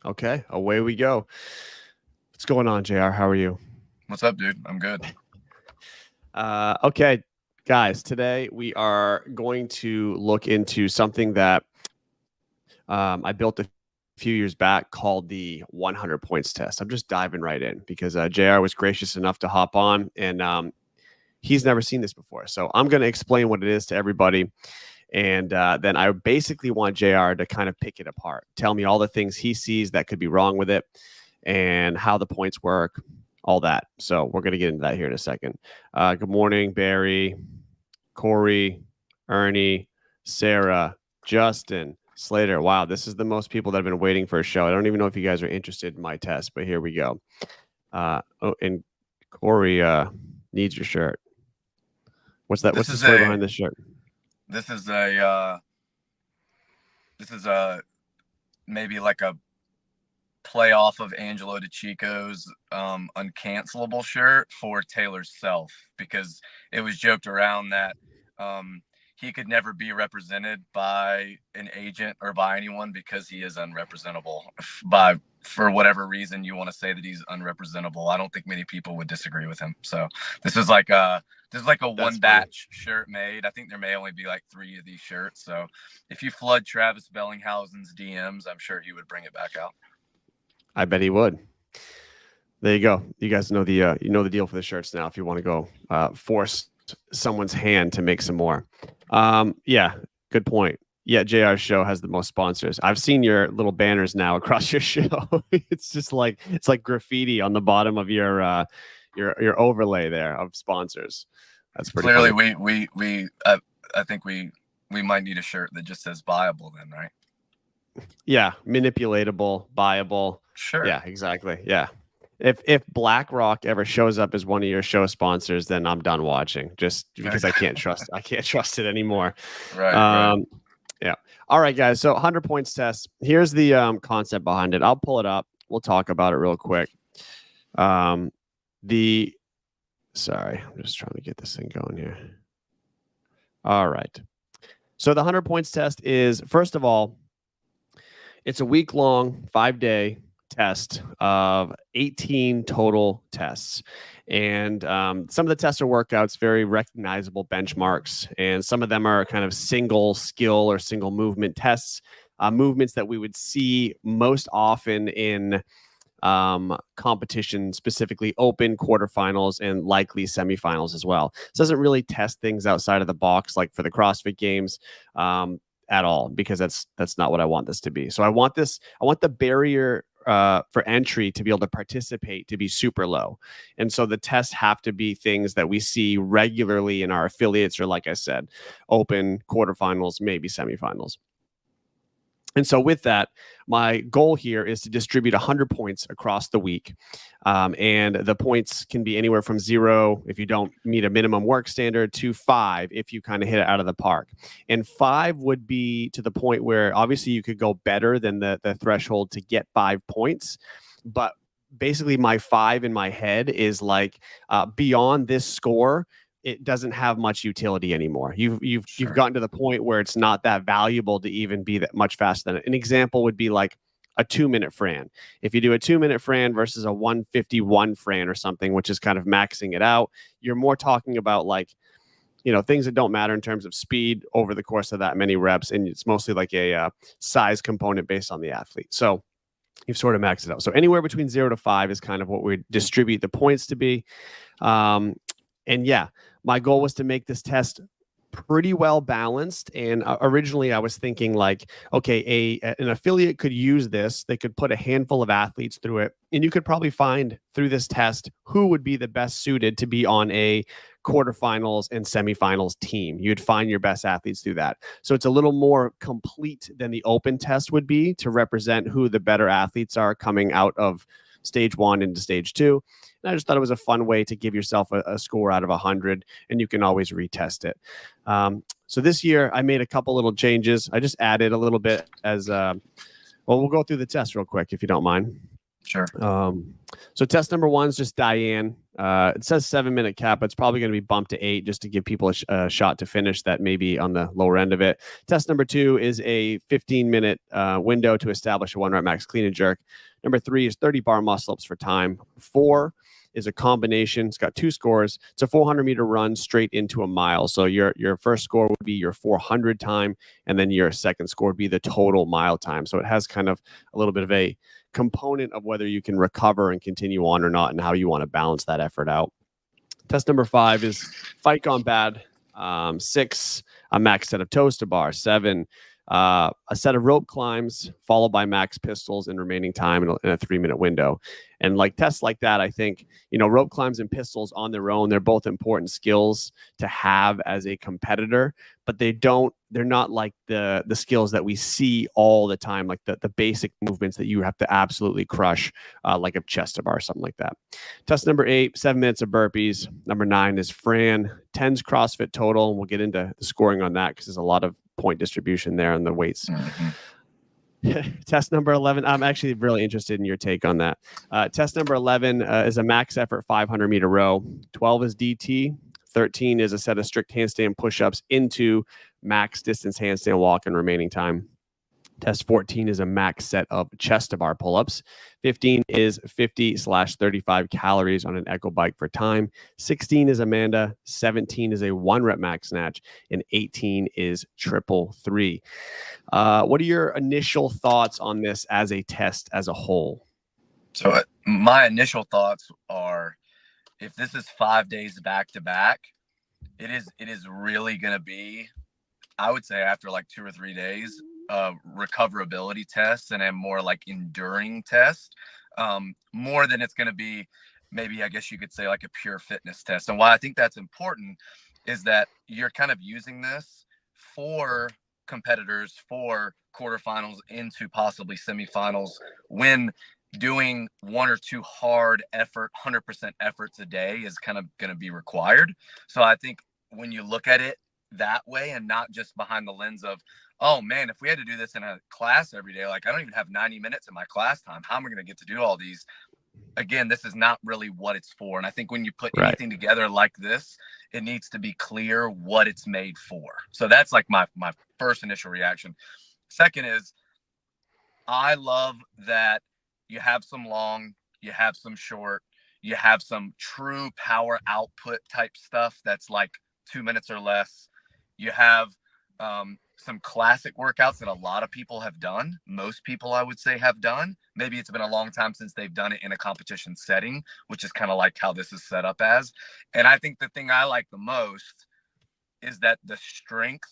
Okay, away we go. What's going on, JR? How are you? What's up, dude? I'm good. Okay, guys, today we are going to look into something that I built a few years back called the 100 points test. I'm just diving right in because JR was gracious enough to hop on and he's never seen this before. So I'm going to explain what it is to everybody. And then I basically want JR to kind of pick it apart, tell me all the things he sees that could be wrong with it and how the points work, all that. So we're going to get into that here in a second. Good morning, Barry, Corey, Ernie, Sarah, Justin, Slater. Wow, this is the most people that have been waiting for a show. I don't even know if you guys are interested in my test, but here we go. And Corey needs your shirt. What's that? This What's the is story a behind this shirt? this is a this is a maybe like a play off of Angelo DeChico's uncancelable shirt for Taylor's self, because it was joked around that um, he could never be represented by an agent or by anyone because he is unrepresentable. By for whatever reason you want to say that he's unrepresentable, I don't think many people would disagree with him. So this is like a That's one funny. batch shirt made. I think there may only be like 3 of these shirts. So if you flood Travis Bellinghausen's DMs, I'm sure he would bring it back out. I bet he would. There you go. You guys know the deal for the shirts now. If you want to go force someone's hand to make some more. Yeah, good point. Yeah, JR's show has the most sponsors. I've seen your little banners now across your show. It's like graffiti on the bottom of your overlay there of sponsors. That's pretty Clearly, funny. I think we might need a shirt that just says "buyable" then, right? Yeah, manipulatable, buyable. Sure. Yeah, exactly. Yeah. If BlackRock ever shows up as one of your show sponsors, then I'm done watching just because I can't trust it anymore. Right, right. Um, yeah. All right, guys. So 100 points test. Here's the concept behind it. I'll pull it up. We'll talk about it real quick. Um, the sorry, I'm just trying to get this thing going here. All right. So the 100 points test is, first of all, it's a week long, 5-day test of 18 total tests. And some of the tests are workouts, very recognizable benchmarks. And some of them are kind of single skill or single movement tests, movements that we would see most often in competition, specifically open quarterfinals and likely semifinals as well. This doesn't really test things outside of the box like for the CrossFit Games. At all, because that's not what I want this to be. So I want the barrier for entry to be able to participate to be super low. And so the tests have to be things that we see regularly in our affiliates, or like I said, open quarterfinals, maybe semifinals. And so, with that, my goal here is to distribute 100 points across the week. And the points can be anywhere from 0 if you don't meet a minimum work standard to 5 if you kind of hit it out of the park. And 5 would be to the point where obviously you could go better than the threshold to get 5 points. But basically, my 5 in my head is like beyond this score, it doesn't have much utility anymore. You've Sure. gotten to the point where it's not that valuable to even be that much faster than it. An example would be like a 2-minute Fran. If you do a 2-minute Fran versus a 151 Fran or something, which is kind of maxing it out, you're more talking about like, things that don't matter in terms of speed over the course of that many reps. And it's mostly like a size component based on the athlete. So you've sort of maxed it out. So anywhere between 0 to 5 is kind of what we distribute the points to be. And yeah, my goal was to make this test pretty well balanced. And originally I was thinking like, okay, an affiliate could use this. They could put a handful of athletes through it. And you could probably find through this test who would be the best suited to be on a quarterfinals and semifinals team. You'd find your best athletes through that. So it's a little more complete than the open test would be to represent who the better athletes are coming out of stage 1 into stage 2. And I just thought it was a fun way to give yourself a score out of 100, and you can always retest it. So this year, I made a couple little changes. I just added a little bit as well. We'll go through the test real quick if you don't mind. Sure. So test number 1 is just Diane. It says 7-minute cap, but it's probably going to be bumped to 8 just to give people a shot to finish that maybe on the lower end of it. Test number 2 is a 15-minute window to establish a 1-rep max clean and jerk. Number 3 is 30 bar muscle ups for time. 4 is a combination. It's got 2 scores. It's a 400-meter run straight into a mile. So your first score would be your 400 time, and then your second score would be the total mile time. So it has kind of a little bit of a component of whether you can recover and continue on or not, and how you want to balance that effort out. Test number 5 is fight gone bad. 6, a max set of toes to bar. 7, a set of rope climbs followed by max pistols in remaining time in a 3-minute window. And like tests like that, I think, rope climbs and pistols on their own, they're both important skills to have as a competitor, but they're not like the skills that we see all the time, like the basic movements that you have to absolutely crush, like a chest to bar or something like that. Test number 8, 7 minutes of burpees. Number 9 is Fran. 10's CrossFit total. And we'll get into the scoring on that because there's a lot of point distribution there on the weights. Mm-hmm. Test number 11. I'm actually really interested in your take on that. Test number 11 is a max effort 500-meter row. 12 is DT. 13 is a set of strict handstand push-ups into max distance handstand walk and remaining time. Test 14 is a max set of chest to bar pull-ups. 15 is 50/35 calories on an echo bike for time. 16 is Amanda. 17 is a 1-rep max snatch. And 18 is 333. What are your initial thoughts on this as a test as a whole? So my initial thoughts are, if this is 5 days back to back, it is really going to be, I would say, after like 2 or 3 days, recoverability tests and a more like enduring test, more than it's going to be, maybe, I guess you could say, like a pure fitness test. And why I think that's important is that you're kind of using this for competitors for quarterfinals into possibly semifinals, when doing 1 or 2 hard effort, 100% efforts a day is kind of going to be required. So I think when you look at it that way, and not just behind the lens of, oh man, if we had to do this in a class every day, like I don't even have 90 minutes in my class time, how am I going to get to do all these? Again, this is not really what it's for. And I think when you put anything together like this, it needs to be clear what it's made for. So that's like my first initial reaction. Second is, I love that you have some long, you have some short, you have some true power output type stuff that's like 2 minutes or less. You have some classic workouts that a lot of people have done. Most people, I would say, have done. Maybe it's been a long time since they've done it in a competition setting, which is kind of like how this is set up as. And I think the thing I like the most is that the strength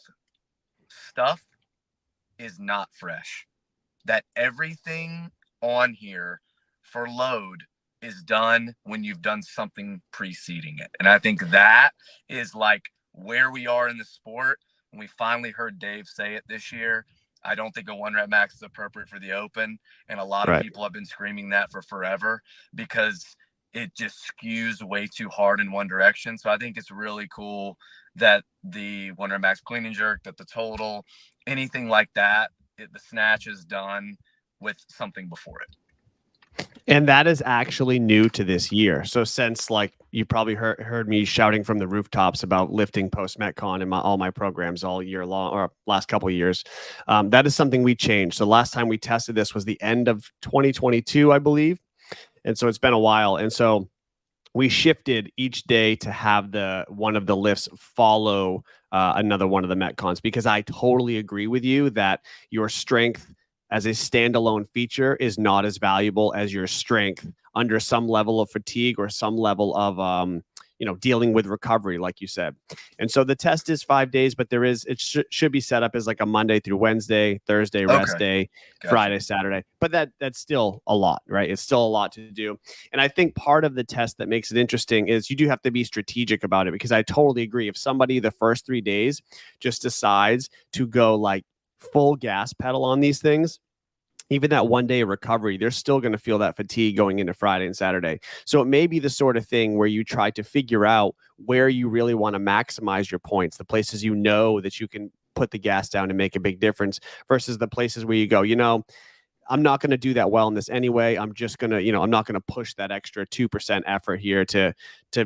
stuff is not fresh. That everything on here for load is done when you've done something preceding it. And I think that is like where we are in the sport. And we finally heard Dave say it this year. I don't think a 1-rep max is appropriate for the Open. And a lot of people have been screaming that for forever, because it just skews way too hard in one direction. So I think it's really cool that the 1-rep max clean and jerk, that the total, anything like that, the snatch is done with something before it. And that is actually new to this year. So since, like, you probably heard me shouting from the rooftops about lifting post Metcon in all my programs all year long, or last couple of years, that is something we changed. So last time we tested this was the end of 2022, I believe. And so it's been a while. And so we shifted each day to have one of the lifts follow another one of the Metcons, because I totally agree with you that your strength as a standalone feature is not as valuable as your strength under some level of fatigue or some level of dealing with recovery, like you said. And so the test is 5 days, but should be set up as like a Monday through Wednesday, Thursday rest day, gotcha. Friday, Saturday. But that's still a lot, right? It's still a lot to do. And I think part of the test that makes it interesting is you do have to be strategic about it, because I totally agree. If somebody the first 3 days just decides to go like full gas pedal on these things, even that 1 day of recovery, they're still going to feel that fatigue going into Friday and Saturday. So it may be the sort of thing where you try to figure out where you really want to maximize your points, the places you know that you can put the gas down and make a big difference, versus the places where you go, I'm not going to do that well in this anyway. I'm just going to, I'm not going to push that extra 2% effort here to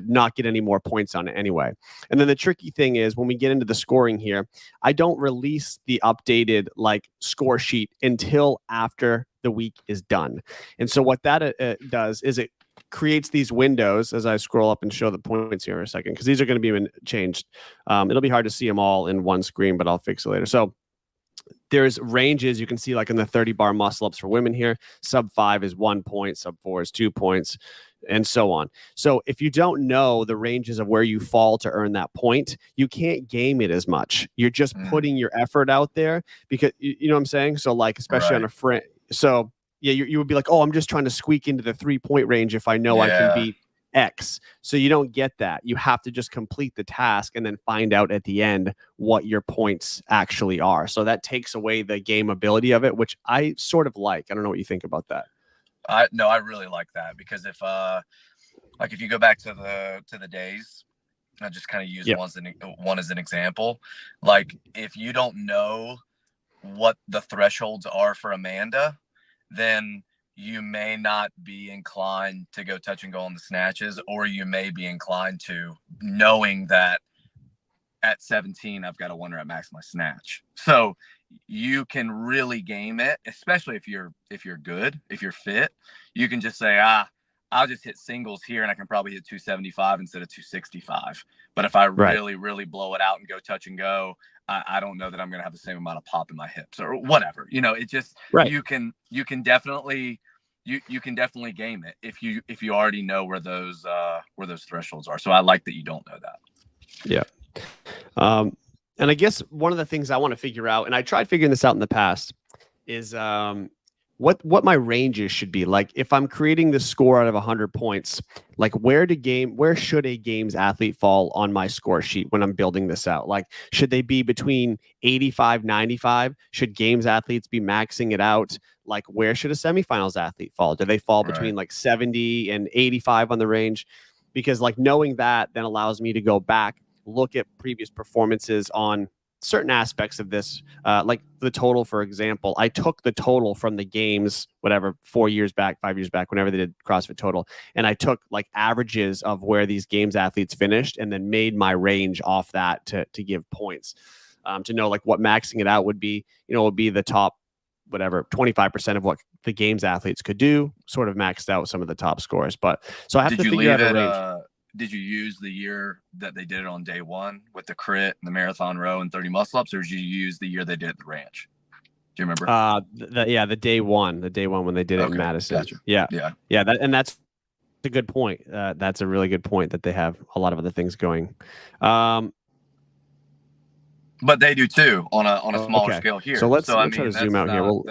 not get any more points on it anyway. And then the tricky thing is when we get into the scoring here, I don't release the updated like score sheet until after the week is done. And so what that does is it creates these windows as I scroll up and show the points here in a second, because these are going to be changed. It'll be hard to see them all in one screen, but I'll fix it later. So there's ranges you can see like in the 30 bar muscle ups for women here. Sub 5 is 1 point, sub 4 is 2 points, and so on. So if you don't know the ranges of where you fall to earn that point, you can't game it as much. You're just putting your effort out there because you know what I'm saying? So like, especially on a friend. So yeah, you would be like, oh, I'm just trying to squeak into the 3-point range if I know I can beat X. So you don't get that. You have to just complete the task and then find out at the end what your points actually are. So that takes away the game ability of it, which I sort of like. I don't know what you think about that. I really like that, because if you go back to the days, I just kind of use one as an example. Like if you don't know what the thresholds are for Amanda, then you may not be inclined to go touch and go on the snatches, or you may be inclined to, knowing that at 17, I've got a 1 rep max my snatch. So you can really game it, especially if you're good, if you're fit. You can just say, I'll just hit singles here and I can probably hit 275 instead of 265. But if I really, really blow it out and go touch and go, I don't know that I'm going to have the same amount of pop in my hips or whatever. It just, you can definitely game it if you already know where those thresholds are. So I like that you don't know that. Yeah. And I guess one of the things I want to figure out, and I tried figuring this out in the past, is what my ranges should be. Like if I'm creating the score out of 100 points, like where should a games athlete fall on my score sheet when I'm building this out? Like, should they be between 85, 95? Should games athletes be maxing it out? Like where should a semifinals athlete fall? Do they fall between like 70 and 85 on the range? Because like knowing that then allows me to go back, look at previous performances on certain aspects of this, like the total, for example. I took the total from the games, whatever, 4 years back, 5 years back, whenever they did CrossFit Total, and I took like averages of where these games athletes finished and then made my range off that to give points, to know like what maxing it out would be. Would be the top, whatever, 25% of what the games athletes could do, sort of maxed out some of the top scores. But so I have to figure out a range. Did you use the year that they did it on day one with the crit and the marathon row and 30 muscle ups, or did you use the year they did at the ranch? Do you remember? The day one when they did it in Madison. Gotcha. Yeah. That's a good point. That's a really good point that they have a lot of other things going. But they do too on a smaller scale here. So let's try to zoom out here. Well,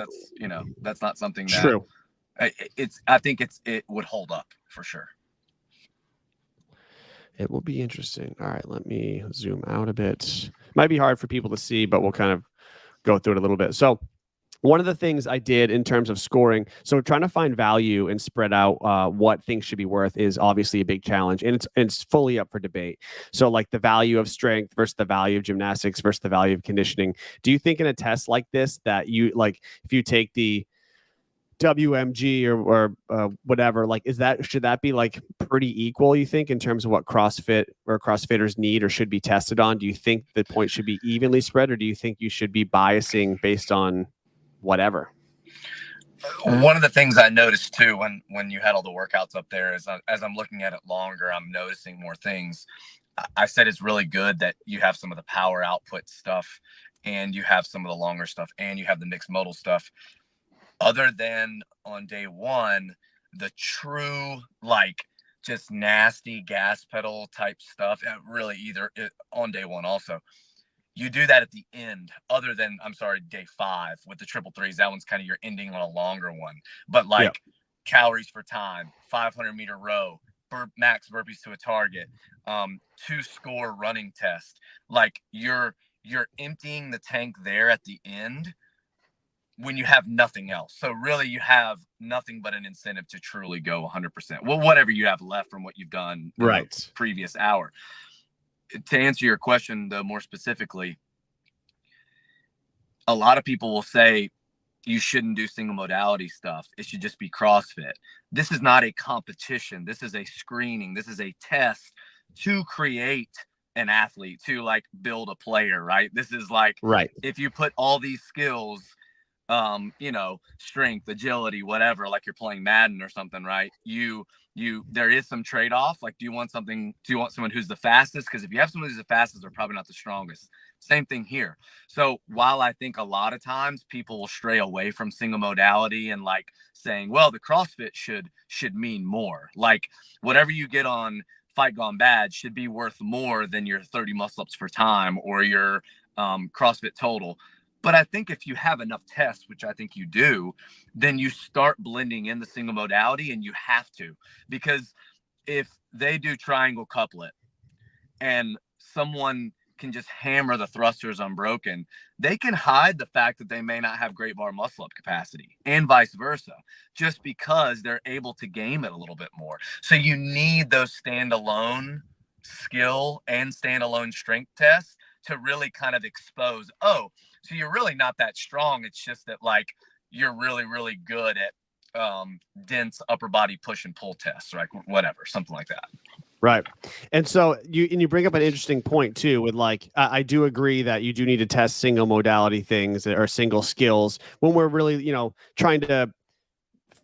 that's not something that true. I think it would hold up for sure. It will be interesting. All right, let me zoom out a bit. Might be hard for people to see, but we'll kind of go through it a little bit. So one of the things I did in terms of scoring, so trying to find value and spread out what things should be worth is obviously a big challenge, and it's fully up for debate. So like the value of strength versus the value of gymnastics versus the value of conditioning. Do you think in a test like this that you, like, if you take the WMG or whatever, like, should that be like pretty equal, you think, in terms of what CrossFit or CrossFitters need or should be tested on? Do you think the points should be evenly spread, or do you think you should be biasing based on whatever? One of the things I noticed too when you had all the workouts up there is, as I'm looking at it longer, I'm noticing more things. I said it's really good that you have some of the power output stuff and you have some of the longer stuff and you have the mixed modal stuff. Other than on day one, the true, like, just nasty gas pedal type stuff, really on day one also. You do that at the end, other than, day 5 with the triple threes. That one's kind of your ending on a longer one. But calories for time, 500-meter row, max burpees to a target, 2-score running test. Like you're emptying the tank there at the end when you have nothing else. So really you have nothing but an incentive to truly go 100%. Well, whatever you have left from what you've done the previous hour. To answer your question, though, more specifically, a lot of people will say you shouldn't do single modality stuff. It should just be CrossFit. This is not a competition. This is a screening. This is a test to create an athlete, to like build a player, right? This is like, Right. if you put all these skills, strength, agility, whatever, like you're playing Madden or something, right? There is some trade-off. Like, do you want someone who's the fastest? Because if you have someone who's the fastest, they're probably not the strongest. Same thing here. So while I think a lot of times people will stray away from single modality and like saying, well, the CrossFit should mean more. Like whatever you get on Fight Gone Bad should be worth more than your 30 muscle ups per time or your CrossFit total. But I think if you have enough tests, which I think you do, then you start blending in the single modality, and you have to, because if they do triangle couplet and someone can just hammer the thrusters unbroken, they can hide the fact that they may not have great bar muscle up capacity, and vice versa, just because they're able to game it a little bit more. So you need those standalone skill and standalone strength tests to really kind of expose, oh, so you're really not that strong. It's just that like you're really, really good at dense upper body push and pull tests, right? Whatever, something like that. Right. And so you bring up an interesting point too, with like, I do agree that you do need to test single modality things or single skills when we're really, trying to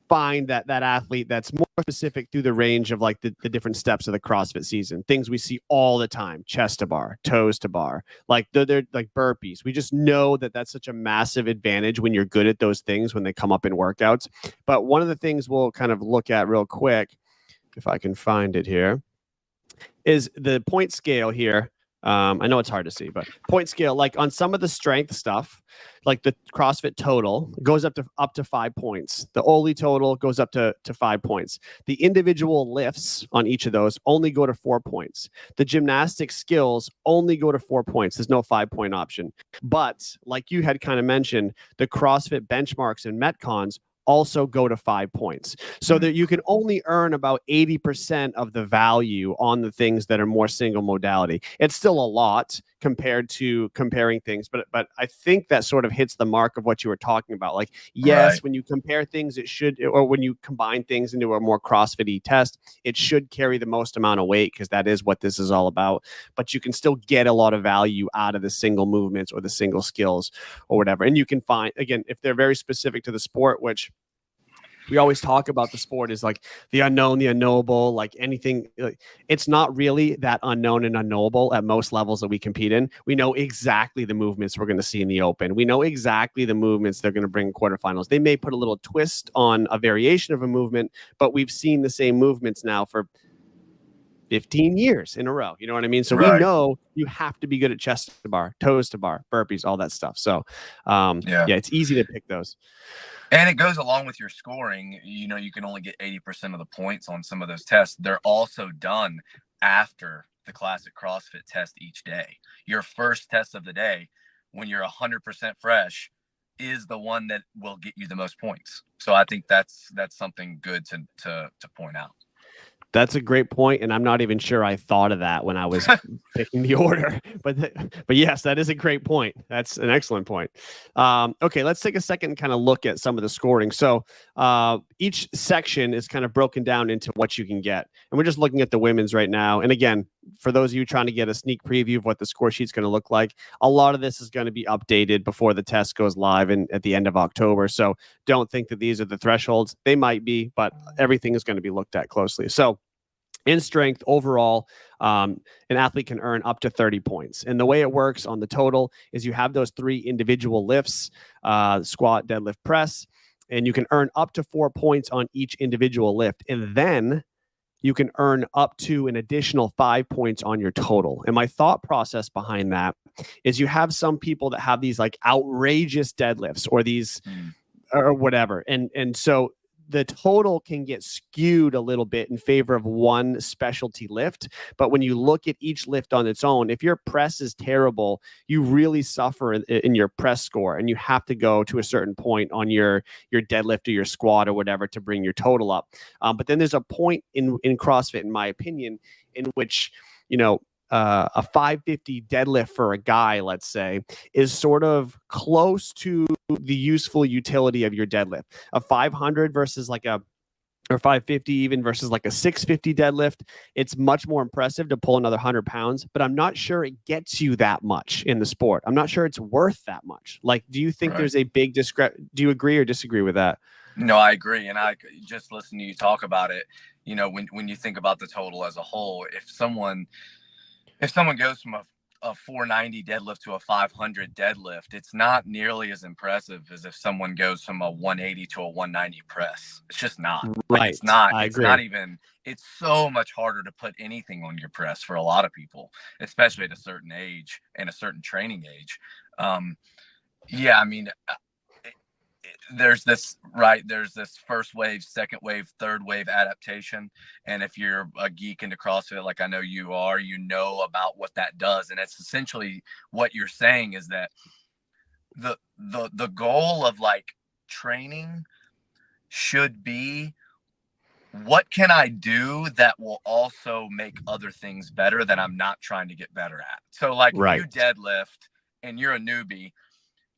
find that athlete that's more specific through the range of like the different steps of the CrossFit season. Things we see all the time: chest to bar, toes to bar, like they're like burpees. We just know that that's such a massive advantage when you're good at those things when they come up in workouts. But one of the things we'll kind of look at real quick, if I can find it here, is the point scale here. I know it's hard to see, but point scale, like on some of the strength stuff, like the CrossFit total goes up to 5 points. The Oli total goes up to 5 points. The individual lifts on each of those only go to 4 points. The gymnastic skills only go to 4 points. There's no 5-point option. But like you had kind of mentioned, the CrossFit benchmarks and Metcons also go to 5 points, so that you can only earn about 80% of the value on the things that are more single modality. It's still a lot compared to comparing things, but I think that sort of hits the mark of what you were talking about. Like, yes, right, when you compare things, it should, or when you combine things into a more CrossFit-y test, it should carry the most amount of weight, because that is what this is all about. But you can still get a lot of value out of the single movements or the single skills or whatever. And you can find, again, if they're very specific to the sport, which we always talk about the sport is like the unknown, the unknowable, like anything. Like, it's not really that unknown and unknowable at most levels that we compete in. We know exactly the movements we're going to see in the open. We know exactly the movements they're going to bring in quarterfinals. They may put a little twist on a variation of a movement, but we've seen the same movements now for 15 years in a row. You know what I mean? So right, we know you have to be good at chest to bar, toes to bar, burpees, all that stuff. So yeah, it's easy to pick those. And it goes along with your scoring. You can only get 80% of the points on some of those tests. They're also done after the classic CrossFit test each day. Your first test of the day, when you're 100% fresh, is the one that will get you the most points. So I think that's something good to point out. That's a great point, and I'm not even sure I thought of that when I was picking the order. But yes, that is a great point. That's an excellent point. Okay, let's take a second and kind of look at some of the scoring. So each section is kind of broken down into what you can get. And we're just looking at the women's right now. And again, for those of you trying to get a sneak preview of what the score sheet's going to look like, a lot of this is going to be updated before the test goes live at the end of October. So don't think that these are the thresholds. They might be, but everything is going to be looked at closely. So in strength overall, an athlete can earn up to 30 points. And the way it works on the total is you have those 3 individual lifts, squat, deadlift, press, and you can earn up to 4 points on each individual lift. And then you can earn up to an additional 5 points on your total. And my thought process behind that is you have some people that have these like outrageous deadlifts or these or whatever. And so the total can get skewed a little bit in favor of one specialty lift. But when you look at each lift on its own, if your press is terrible, you really suffer in your press score, and you have to go to a certain point on your deadlift or your squat or whatever to bring your total up. But then there's a point in CrossFit, in my opinion, in which, a 550 deadlift for a guy, let's say, is sort of close to the useful utility of your deadlift. A 500 versus like a or 550 even versus like a 650 deadlift, it's much more impressive to pull another 100 pounds, but I'm not sure it gets you that much in the sport. I'm not sure it's worth that much. Like, do you think there's a big discrepancy? Do you agree or disagree with that? No, I agree. And I just listen to you talk about it. When you think about the total as a whole, if someone goes from a 490 deadlift to a 500 deadlift, it's not nearly as impressive as if someone goes from a 180 to a 190 press. It's just not. Right. Like, it's not. I it's agree. not even. It's so much harder to put anything on your press for a lot of people, especially at a certain age and a certain training age. Yeah, I mean, there's this first wave, second wave, third wave adaptation. And if you're a geek into CrossFit, like I know you are, you know about what that does. And it's essentially what you're saying is that the goal of like training should be, what can I do that will also make other things better that I'm not trying to get better at? So like if you deadlift and you're a newbie,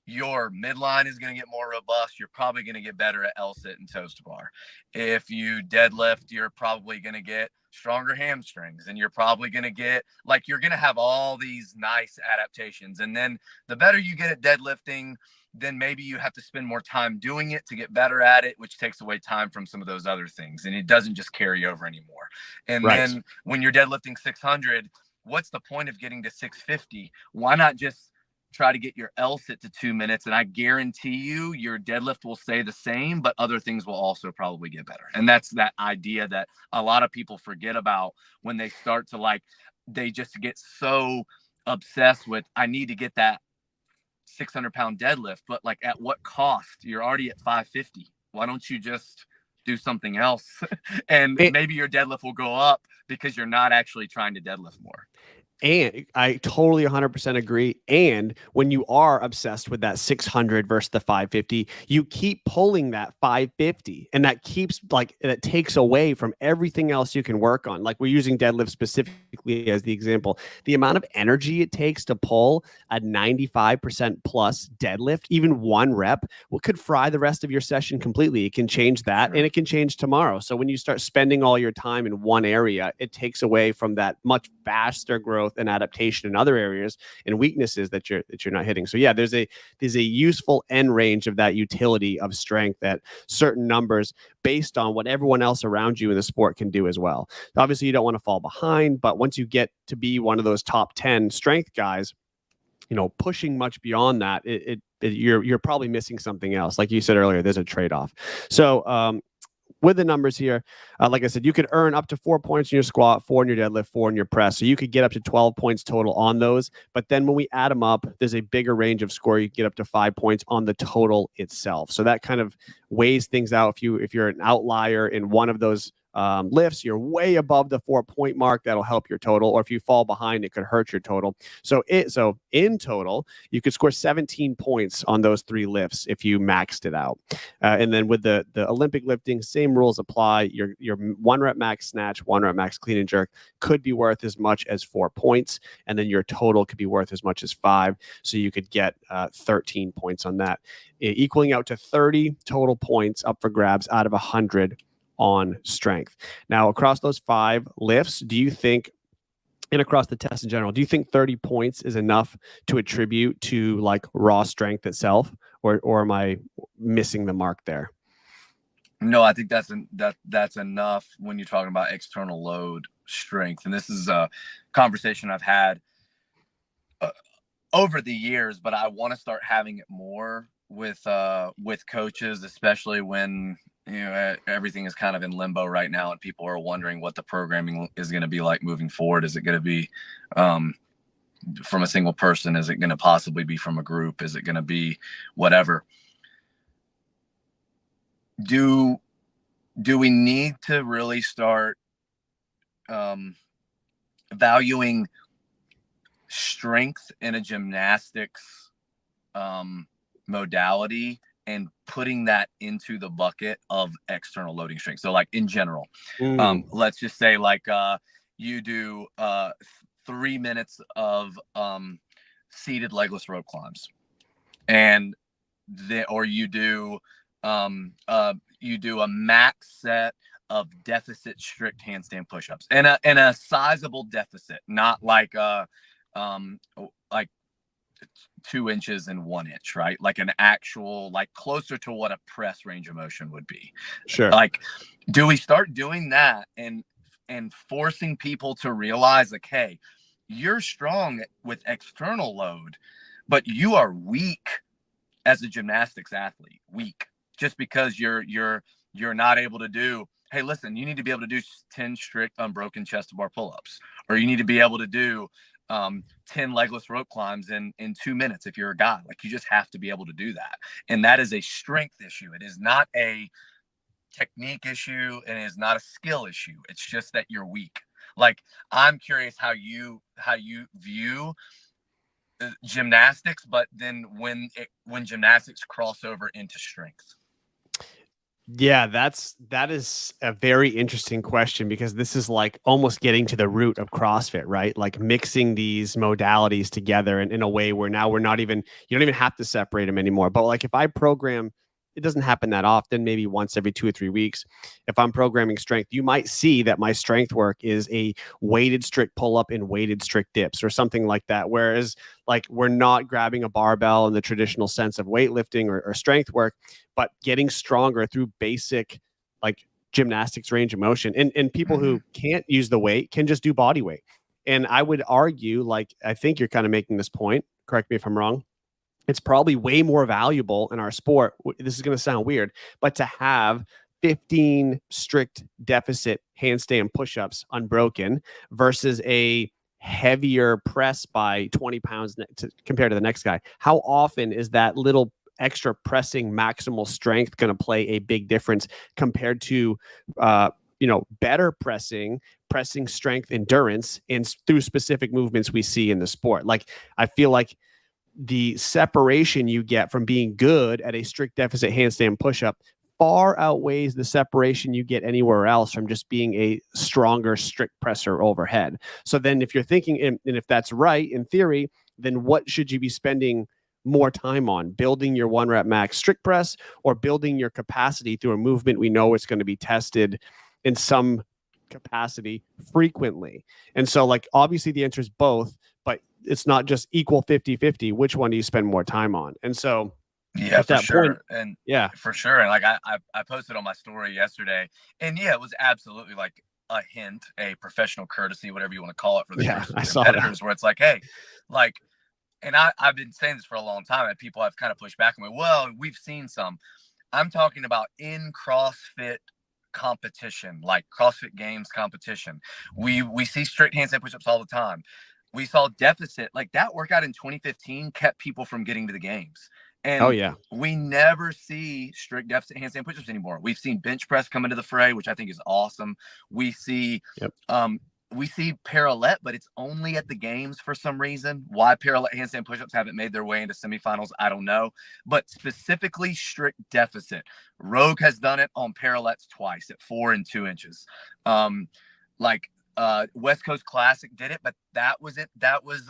your midline is going to get more robust. You're probably going to get better at L-sit and toes to bar. If you deadlift, you're probably going to get stronger hamstrings, and you're probably going to get, like, you're going to have all these nice adaptations. And then the better you get at deadlifting, then maybe you have to spend more time doing it to get better at it, which takes away time from some of those other things. And it doesn't just carry over anymore. And then when you're deadlifting 600, what's the point of getting to 650? Why not just try to get your L-sit to 2 minutes, and I guarantee you your deadlift will stay the same, but other things will also probably get better. And that's that idea that a lot of people forget about when they start to, like, they just get so obsessed with, I need to get that 600-pound deadlift, but like, at what cost? You're already at 550. Why don't you just do something else? And maybe your deadlift will go up because you're not actually trying to deadlift more. And I totally 100% agree. And when you are obsessed with that 600 versus the 550, you keep pulling that 550, and that keeps, like, that takes away from everything else you can work on. Like, we're using deadlift specifically as the example. The amount of energy it takes to pull a 95% plus deadlift, even one rep, could fry the rest of your session completely. It can change that, and it can change tomorrow. So when you start spending all your time in one area, it takes away from that much faster growth and adaptation in other areas and weaknesses that you're not hitting. So yeah, there's a useful end range of that utility of strength at certain numbers based on what everyone else around you in the sport can do as well. Obviously, you don't want to fall behind, but once you get to be one of those top 10 strength guys, pushing much beyond that, you're probably missing something else. Like you said earlier, there's a trade-off. So with the numbers here, like I said, you could earn up to 4 points in your squat, 4 in your deadlift, 4 in your press. So you could get up to 12 points total on those. But then when we add them up, there's a bigger range of score. You get up to 5 points on the total itself. So that kind of weighs things out. If you're an outlier in one of those lifts, you're way above the 4-point mark. That'll help your total. Or if you fall behind, it could hurt your total. So in total, you could score 17 points on those 3 lifts if you maxed it out. And then with the Olympic lifting, same rules apply. Your 1 rep max snatch, 1 rep max clean and jerk could be worth as much as 4 points. And then your total could be worth as much as 5. So you could get 13 points on that, equaling out to 30 total points up for grabs out of 100 on strength. Now, across those 5 lifts, do you think, and across the test in general, do you think 30 points is enough to attribute to like raw strength itself, or am I missing the mark there? No, I think that's enough when you're talking about external load strength. And this is a conversation I've had over the years, but I want to start having it more with coaches, especially when everything is kind of in limbo right now, and people are wondering what the programming is going to be like moving forward. Is it going to be from a single person? Is it going to possibly be from a group? Is it going to be whatever? Do we need to really start valuing strength in a gymnastics modality and putting that into the bucket of external loading strength? So like in general, let's just say like you do 3 minutes of seated legless rope climbs, and or you do a max set of deficit strict handstand push-ups, and a sizable deficit, not like like 2 inches and 1 inch, right? Like an actual, like closer to what a press range of motion would be. Sure. Like, do we start doing that and forcing people to realize, like, hey, you're strong with external load, but you are weak as a gymnastics athlete, weak just because you're not able to do. Hey, listen, you need to be able to do 10 strict unbroken chest to bar pull-ups, or you need to be able to do 10 legless rope climbs in 2 minutes if you're a guy. Like, you just have to be able to do that. And that is a strength issue. It is not a technique issue, and it is not a skill issue. It's just that you're weak. Like, I'm curious how you view gymnastics, but then when gymnastics cross over into strength. Yeah, that is a very interesting question, because this is like almost getting to the root of CrossFit, right? Like mixing these modalities together in a way where now you don't even have to separate them anymore. But like if I program, it doesn't happen that often, maybe once every 2 or 3 weeks. If I'm programming strength, you might see that my strength work is a weighted strict pull up and weighted strict dips or something like that. Whereas like we're not grabbing a barbell in the traditional sense of weightlifting or strength work, but getting stronger through basic like gymnastics range of motion. And people who can't use the weight can just do body weight. And I would argue, like, I think you're kind of making this point, correct me if I'm wrong, it's probably way more valuable in our sport. This is going to sound weird, but to have 15 strict deficit handstand push-ups unbroken versus a heavier press by 20 pounds compared to the next guy. How often is that little extra pressing maximal strength going to play a big difference compared to, better pressing strength endurance and through specific movements we see in the sport? Like, I feel like the separation you get from being good at a strict deficit handstand push-up far outweighs the separation you get anywhere else from just being a stronger strict presser overhead. So then if you're thinking, and if that's right in theory, then what should you be spending more time on? Building your 1 rep max strict press, or building your capacity through a movement we know it's going to be tested in some capacity frequently? And so like obviously the answer is both, but it's not just equal 50-50. Which one do you spend more time on? And so yeah, at for that sure. point, And yeah, for sure. And like I posted on my story yesterday, and yeah, it was absolutely like a hint, a professional courtesy, whatever you want to call it, for the competitors, where it's like, hey, like, and I've been saying this for a long time, and people have kind of pushed back on me. Well, we've seen some. I'm talking about in CrossFit competition, like CrossFit Games competition. We see strict handstand push-ups all the time. We saw deficit, like that workout in 2015 kept people from getting to the games. And we never see strict deficit handstand push-ups anymore. We've seen bench press come into the fray, which I think is awesome. We see parallel, but it's only at the games for some reason. Why parallel handstand push-ups haven't made their way into semifinals, I don't know. But specifically strict deficit. Rogue has done it on parallettes twice at 4 and 2 inches. West Coast Classic did it, but that was it. That was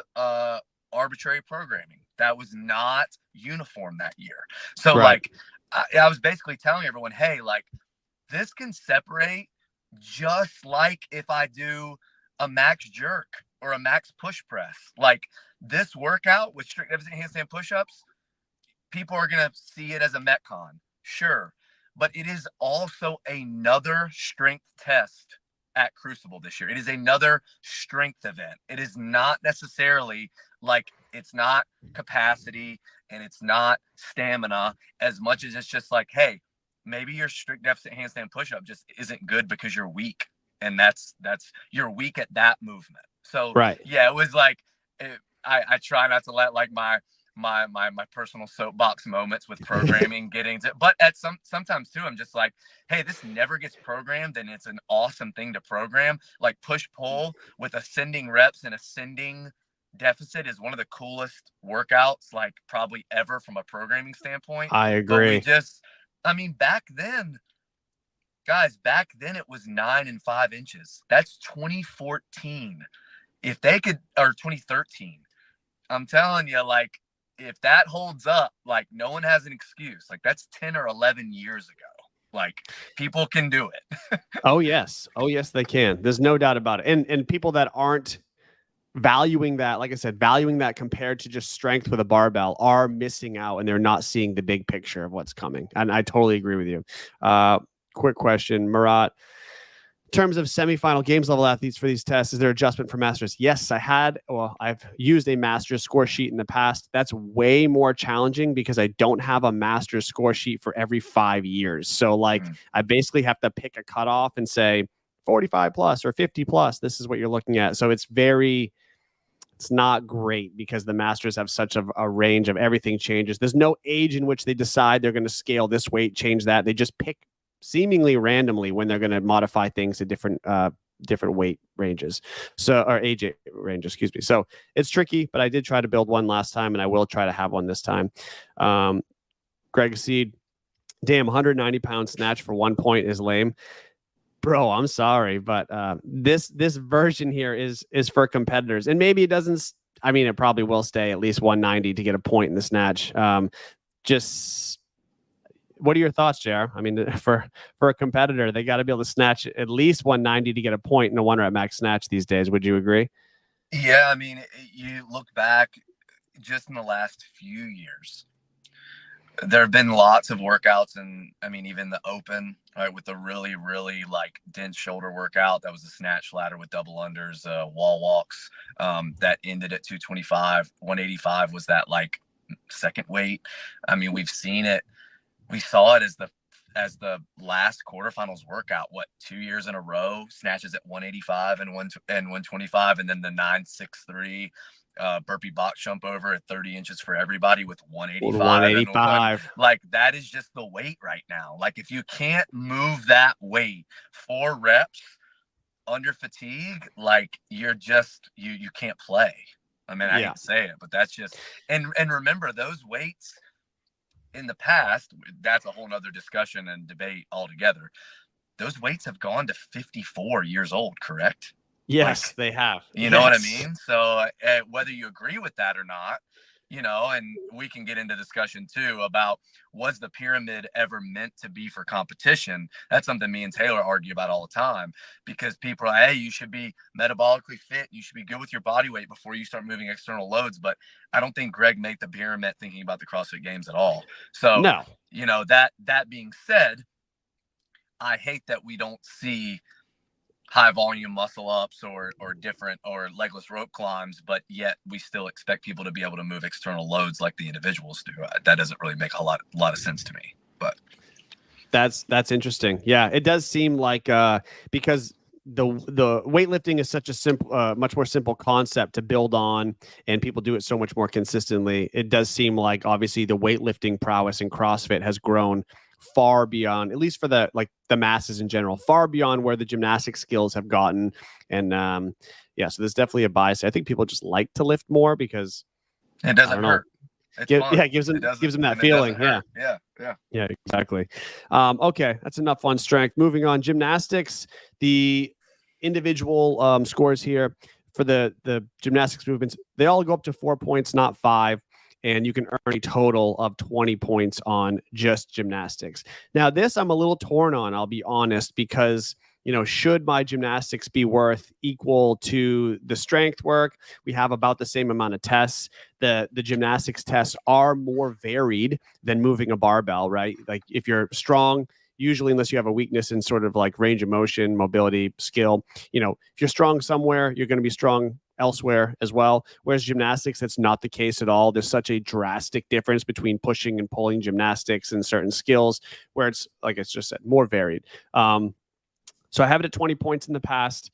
arbitrary programming. That was not uniform that year. So like I was basically telling everyone, hey, like this can separate just like if I do a max jerk or a max push press. Like this workout with strict deficit handstand push-ups, people are going to see it as a Metcon. Sure. But it is also another strength test at Crucible this year. It is another strength event. It is not necessarily like, it's not capacity and it's not stamina as much as it's just like, hey, maybe your strict deficit handstand push-up just isn't good because you're weak. And that's you're weak at that movement. So yeah, it was like, I try not to let like my personal soapbox moments with programming getting to, but at sometimes too, I'm just like, hey, this never gets programmed, and it's an awesome thing to program. Like push pull with ascending reps and ascending deficit is one of the coolest workouts, like probably ever from a programming standpoint. I agree. But back then, guys, it was 9 and 5 inches. That's 2014. if they could, or 2013, I'm telling you, like, if that holds up, like, no one has an excuse. Like, that's 10 or 11 years ago. Like, people can do it. Oh yes, they can. There's no doubt about it. And people that aren't valuing that, like I said, valuing that compared to just strength with a barbell are missing out, and they're not seeing the big picture of what's coming. And I totally agree with you. Quick question, Murat. In terms of semifinal games level athletes for these tests, is there adjustment for masters? Yes, I've used a master's score sheet in the past. That's way more challenging because I don't have a master's score sheet for every 5 years. So like I basically have to pick a cutoff and say 45 plus or 50 plus. This is what you're looking at. So it's not great because the masters have such a range of everything changes. There's no age in which they decide they're going to scale this weight, change that. They just pick seemingly randomly when they're going to modify things to different weight ranges, or age ranges, excuse me. So it's tricky, but I did try to build one last time, and I will try to have one this time. Greg Seed, damn, 190 pound snatch for 1 point is lame. Bro, I'm sorry, but this version here is for competitors, and maybe it doesn't. I mean, it probably will stay at least 190 to get a point in the snatch. Just what are your thoughts, JR? I mean, for a competitor, they got to be able to snatch at least 190 to get a point in a 1 rep max snatch these days. Would you agree? Yeah, I mean, you look back just in the last few years, there have been lots of workouts, and I mean, even the open, right, with the really, really like dense shoulder workout. That was a snatch ladder with double unders, wall walks, that ended at 225. 185 was that like second weight. I mean, we've seen it. We saw it as the last quarterfinals workout, 2 years in a row, snatches at 185 and 125, and then the 963 burpee box jump over at 30 inches for everybody with 185. 185. Like, that is just the weight right now. Like, if you can't move that weight 4 reps under fatigue, like, you're just you can't play. I mean, I hate to say it, but that's just, and remember, those weights in the past, that's a whole nother discussion and debate altogether. Those weights have gone to 54 years old, correct? Yes, they have. You know what I mean? So whether you agree with that or not, and we can get into discussion too about, was the pyramid ever meant to be for competition? That's something me and Taylor argue about all the time, because people are, hey, you should be metabolically fit. You should be good with your body weight before you start moving external loads. But I don't think Greg made the pyramid thinking about the CrossFit Games at all. So, no. That being said, I hate that we don't see high volume muscle ups or different or legless rope climbs, but yet we still expect people to be able to move external loads like the individuals do. That doesn't really make a lot of sense to me. But that's interesting. Yeah, it does seem like because the weightlifting is such a simple, much more simple concept to build on, and people do it so much more consistently. It does seem like obviously the weightlifting prowess in CrossFit has grown far beyond, at least for the masses in general, far beyond where the gymnastic skills have gotten. And so there's definitely a bias. I think people just like to lift more because it doesn't hurt. It gives them that feeling. Yeah, exactly. Okay, that's enough on strength. Moving on, gymnastics. The individual scores here for the gymnastics movements, they all go up to 4 points, not 5. And you can earn a total of 20 points on just gymnastics. Now, this I'm a little torn on, I'll be honest, because, should my gymnastics be worth equal to the strength work? We have about the same amount of tests. The gymnastics tests are more varied than moving a barbell, right? Like if you're strong, usually, unless you have a weakness in sort of like range of motion, mobility, skill, if you're strong somewhere, you're going to be strong elsewhere as well. Whereas gymnastics, that's not the case at all. There's such a drastic difference between pushing and pulling gymnastics and certain skills where it's, like it's just said, more varied. So I have it at 20 points in the past.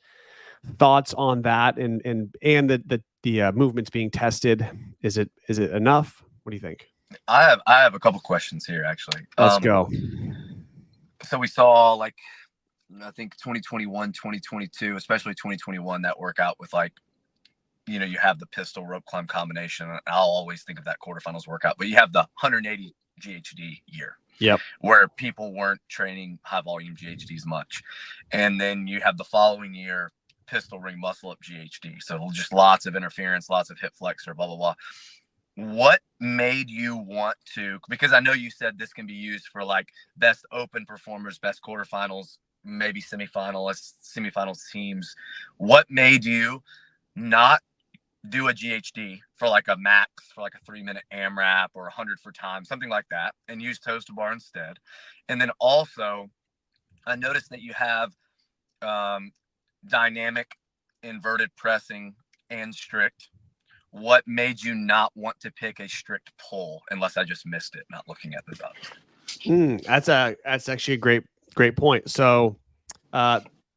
Thoughts on that and the movements being tested? Is it enough? What do you think? I have a couple questions here, actually. Let's go. So we saw, like, I think 2021, 2022, especially 2021, that workout with, like, you have the pistol rope climb combination. I'll always think of that quarterfinals workout, but you have the 180 GHD year. Yep. Where people weren't training high volume GHDs much. And then you have the following year pistol ring muscle up GHD. So just lots of interference, lots of hip flexor, blah, blah, blah. What made you want to, because I know you said this can be used for like best open performers, best quarterfinals, maybe semifinals teams. What made you not do a GHD for like a max, for like a 3-minute AMRAP or 100 for time, something like that, and use toes to bar instead? And then also, I noticed that you have dynamic inverted pressing and strict. What made you not want to pick a strict pull, unless I just missed it, not looking at the dots? That's actually a great point. So,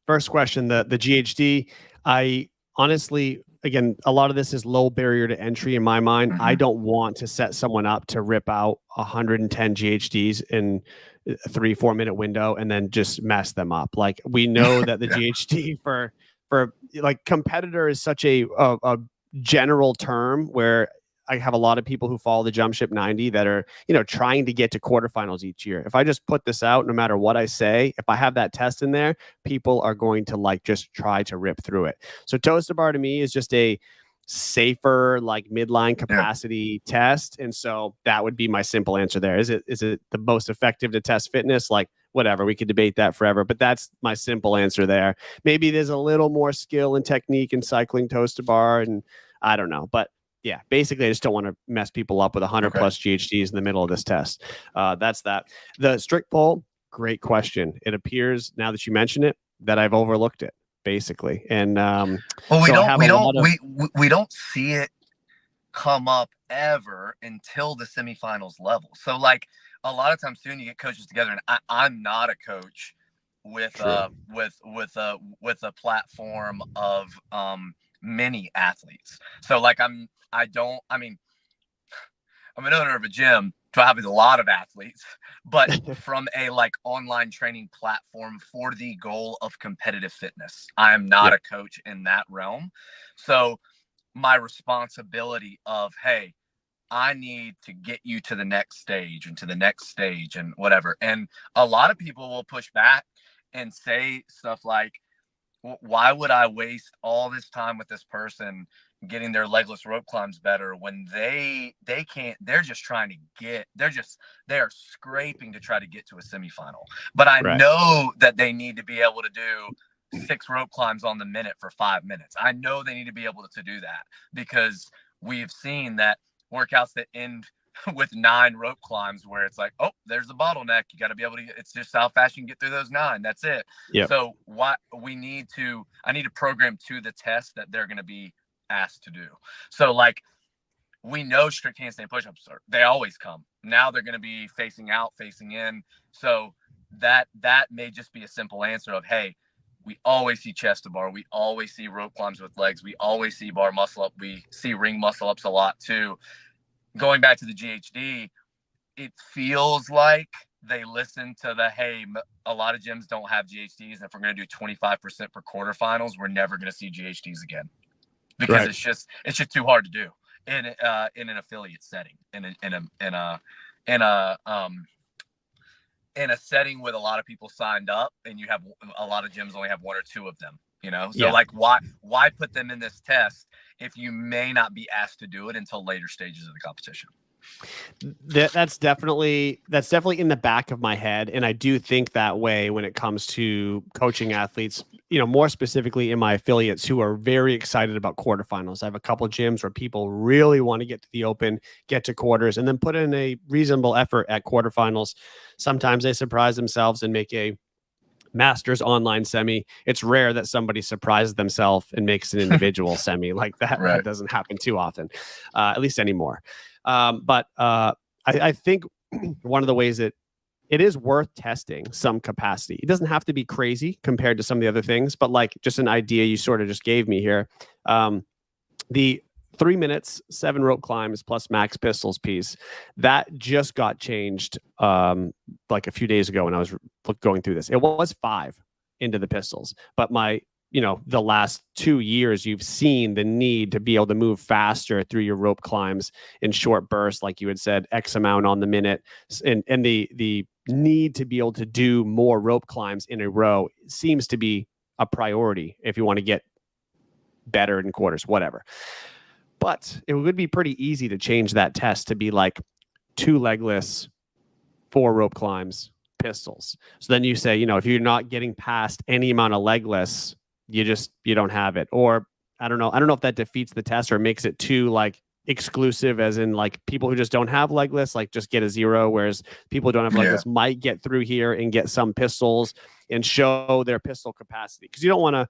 first question, the GHD, I honestly, again, a lot of this is low barrier to entry in my mind. I don't want to set someone up to rip out 110 GHDs in a 3-4 minute window and then just mess them up. Like, we know that the GHD for like competitor is such a general term where I have a lot of people who follow the Jump Ship 90 that are, trying to get to quarterfinals each year. If I just put this out, no matter what I say, if I have that test in there, people are going to like just try to rip through it. So toes to bar to me is just a safer, like midline capacity test. And so that would be my simple answer there. Is it the most effective to test fitness? Like, whatever, we could debate that forever, but that's my simple answer there. Maybe there's a little more skill and technique in cycling toes to bar, and I don't know, but yeah, basically, I just don't want to mess people up with 100 plus GHDs in the middle of this test. That's that. The strict pull, great question. It appears, now that you mention it, that I've overlooked it, basically. And well, we don't see it come up ever until the semifinals level. So like a lot of times soon you get coaches together, and I'm not a coach with a platform of many athletes. So like I'm an owner of a gym, so I have a lot of athletes, but from a like online training platform for the goal of competitive fitness. I am not a coach in that realm. So my responsibility of, hey, I need to get you to the next stage and to the next stage and whatever. And a lot of people will push back and say stuff like, why would I waste all this time with this person getting their legless rope climbs better when they can't, they're just trying to they are scraping to try to get to a semifinal. But I know that they need to be able to do 6 rope climbs on the minute for 5 minutes. I know they need to be able to do that because we've seen that workouts that end with 9 rope climbs where it's like, oh, there's the bottleneck. You got to be able to it's just how fast you can get through those 9. That's it. So I need to program to the test that they're going to be asked to do. So like, we know strict handstand push-ups they always come. Now they're going to be facing out, facing in. So that may just be a simple answer of, hey, we always see chest to bar. We always see rope climbs with legs. We always see bar muscle up. We see ring muscle ups a lot too. Going back to the GHD, it feels like they listen to hey, a lot of gyms don't have GHDs. And if we're going to do 25% for quarterfinals, we're never going to see GHDs again because it's just too hard to do in an affiliate setting, in a setting with a lot of people signed up, and you have a lot of gyms only have 1 or 2 of them. So like, why put them in this test if you may not be asked to do it until later stages of the competition? That's definitely in the back of my head, and I do think that way when it comes to coaching athletes, more specifically in my affiliates who are very excited about quarterfinals. I have a couple of gyms where people really want to get to the open, get to quarters, and then put in a reasonable effort at quarterfinals. Sometimes they surprise themselves and make a Masters online semi. It's rare that somebody surprises themselves and makes an individual semi like that. That doesn't happen too often, at least anymore. But I think one of the ways that it is worth testing some capacity. It doesn't have to be crazy compared to some of the other things, but like just an idea you sort of just gave me here. The 3 minutes, 7 rope climbs plus max pistols piece that just got changed like a few days ago when I was going through this. It was 5 into the pistols, but the last 2 years, you've seen the need to be able to move faster through your rope climbs in short bursts, like you had said, X amount on the minute, and the need to be able to do more rope climbs in a row seems to be a priority if you want to get better in quarters, whatever. But it would be pretty easy to change that test to be like 2 legless, 4 rope climbs, pistols. So then you say, if you're not getting past any amount of legless, you don't have it. Or I don't know if that defeats the test or makes it too like exclusive, as in like people who just don't have legless like just get a 0, whereas people who don't have legless might get through here and get some pistols and show their pistol capacity, because you don't want to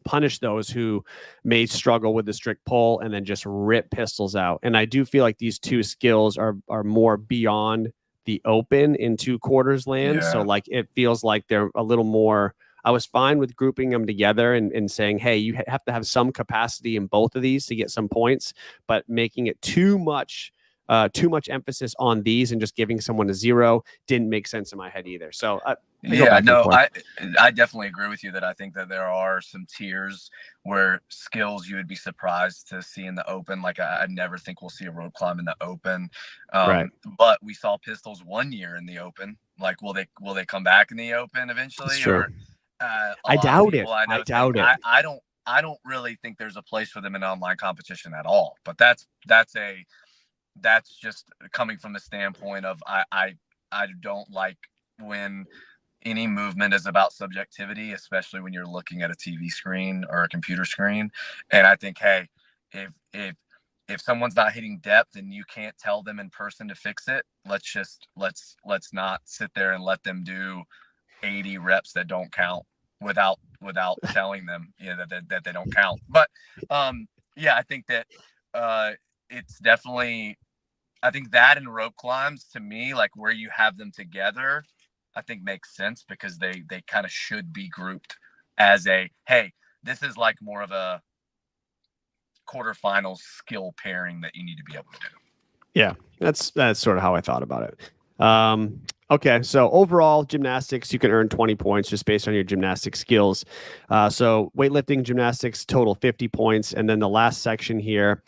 punish those who may struggle with the strict pull and then just rip pistols out. And I do feel like these two skills are more beyond the open in 2 quarters land. So like it feels like they're a little more. I was fine with grouping them together and saying, hey, you have to have some capacity in both of these to get some points, but making it too much emphasis on these and just giving someone a 0 didn't make sense in my head either. So I definitely agree with you that I think that there are some tiers where skills you would be surprised to see in the open. Like I never think we'll see a rope climb in the open. Right. But we saw pistols 1 year in the open. Like, will they come back in the open eventually? Sure. I doubt it. I doubt it. I don't really think there's a place for them in online competition at all. But that's just coming from the standpoint of I don't like when any movement is about subjectivity, especially when you're looking at a TV screen or a computer screen. And I think, hey, if someone's not hitting depth and you can't tell them in person to fix it, let's not sit there and let them do 80 reps that don't count without telling them that they don't count. But I think that it's definitely, I think that in rope climbs, to me, like where you have them together, I think makes sense, because they kind of should be grouped as hey, this is like more of a quarterfinal skill pairing that you need to be able to do. Yeah, that's sort of how I thought about it. Okay, so overall gymnastics, you can earn 20 points just based on your gymnastic skills. So weightlifting, gymnastics, total 50 points. And then the last section here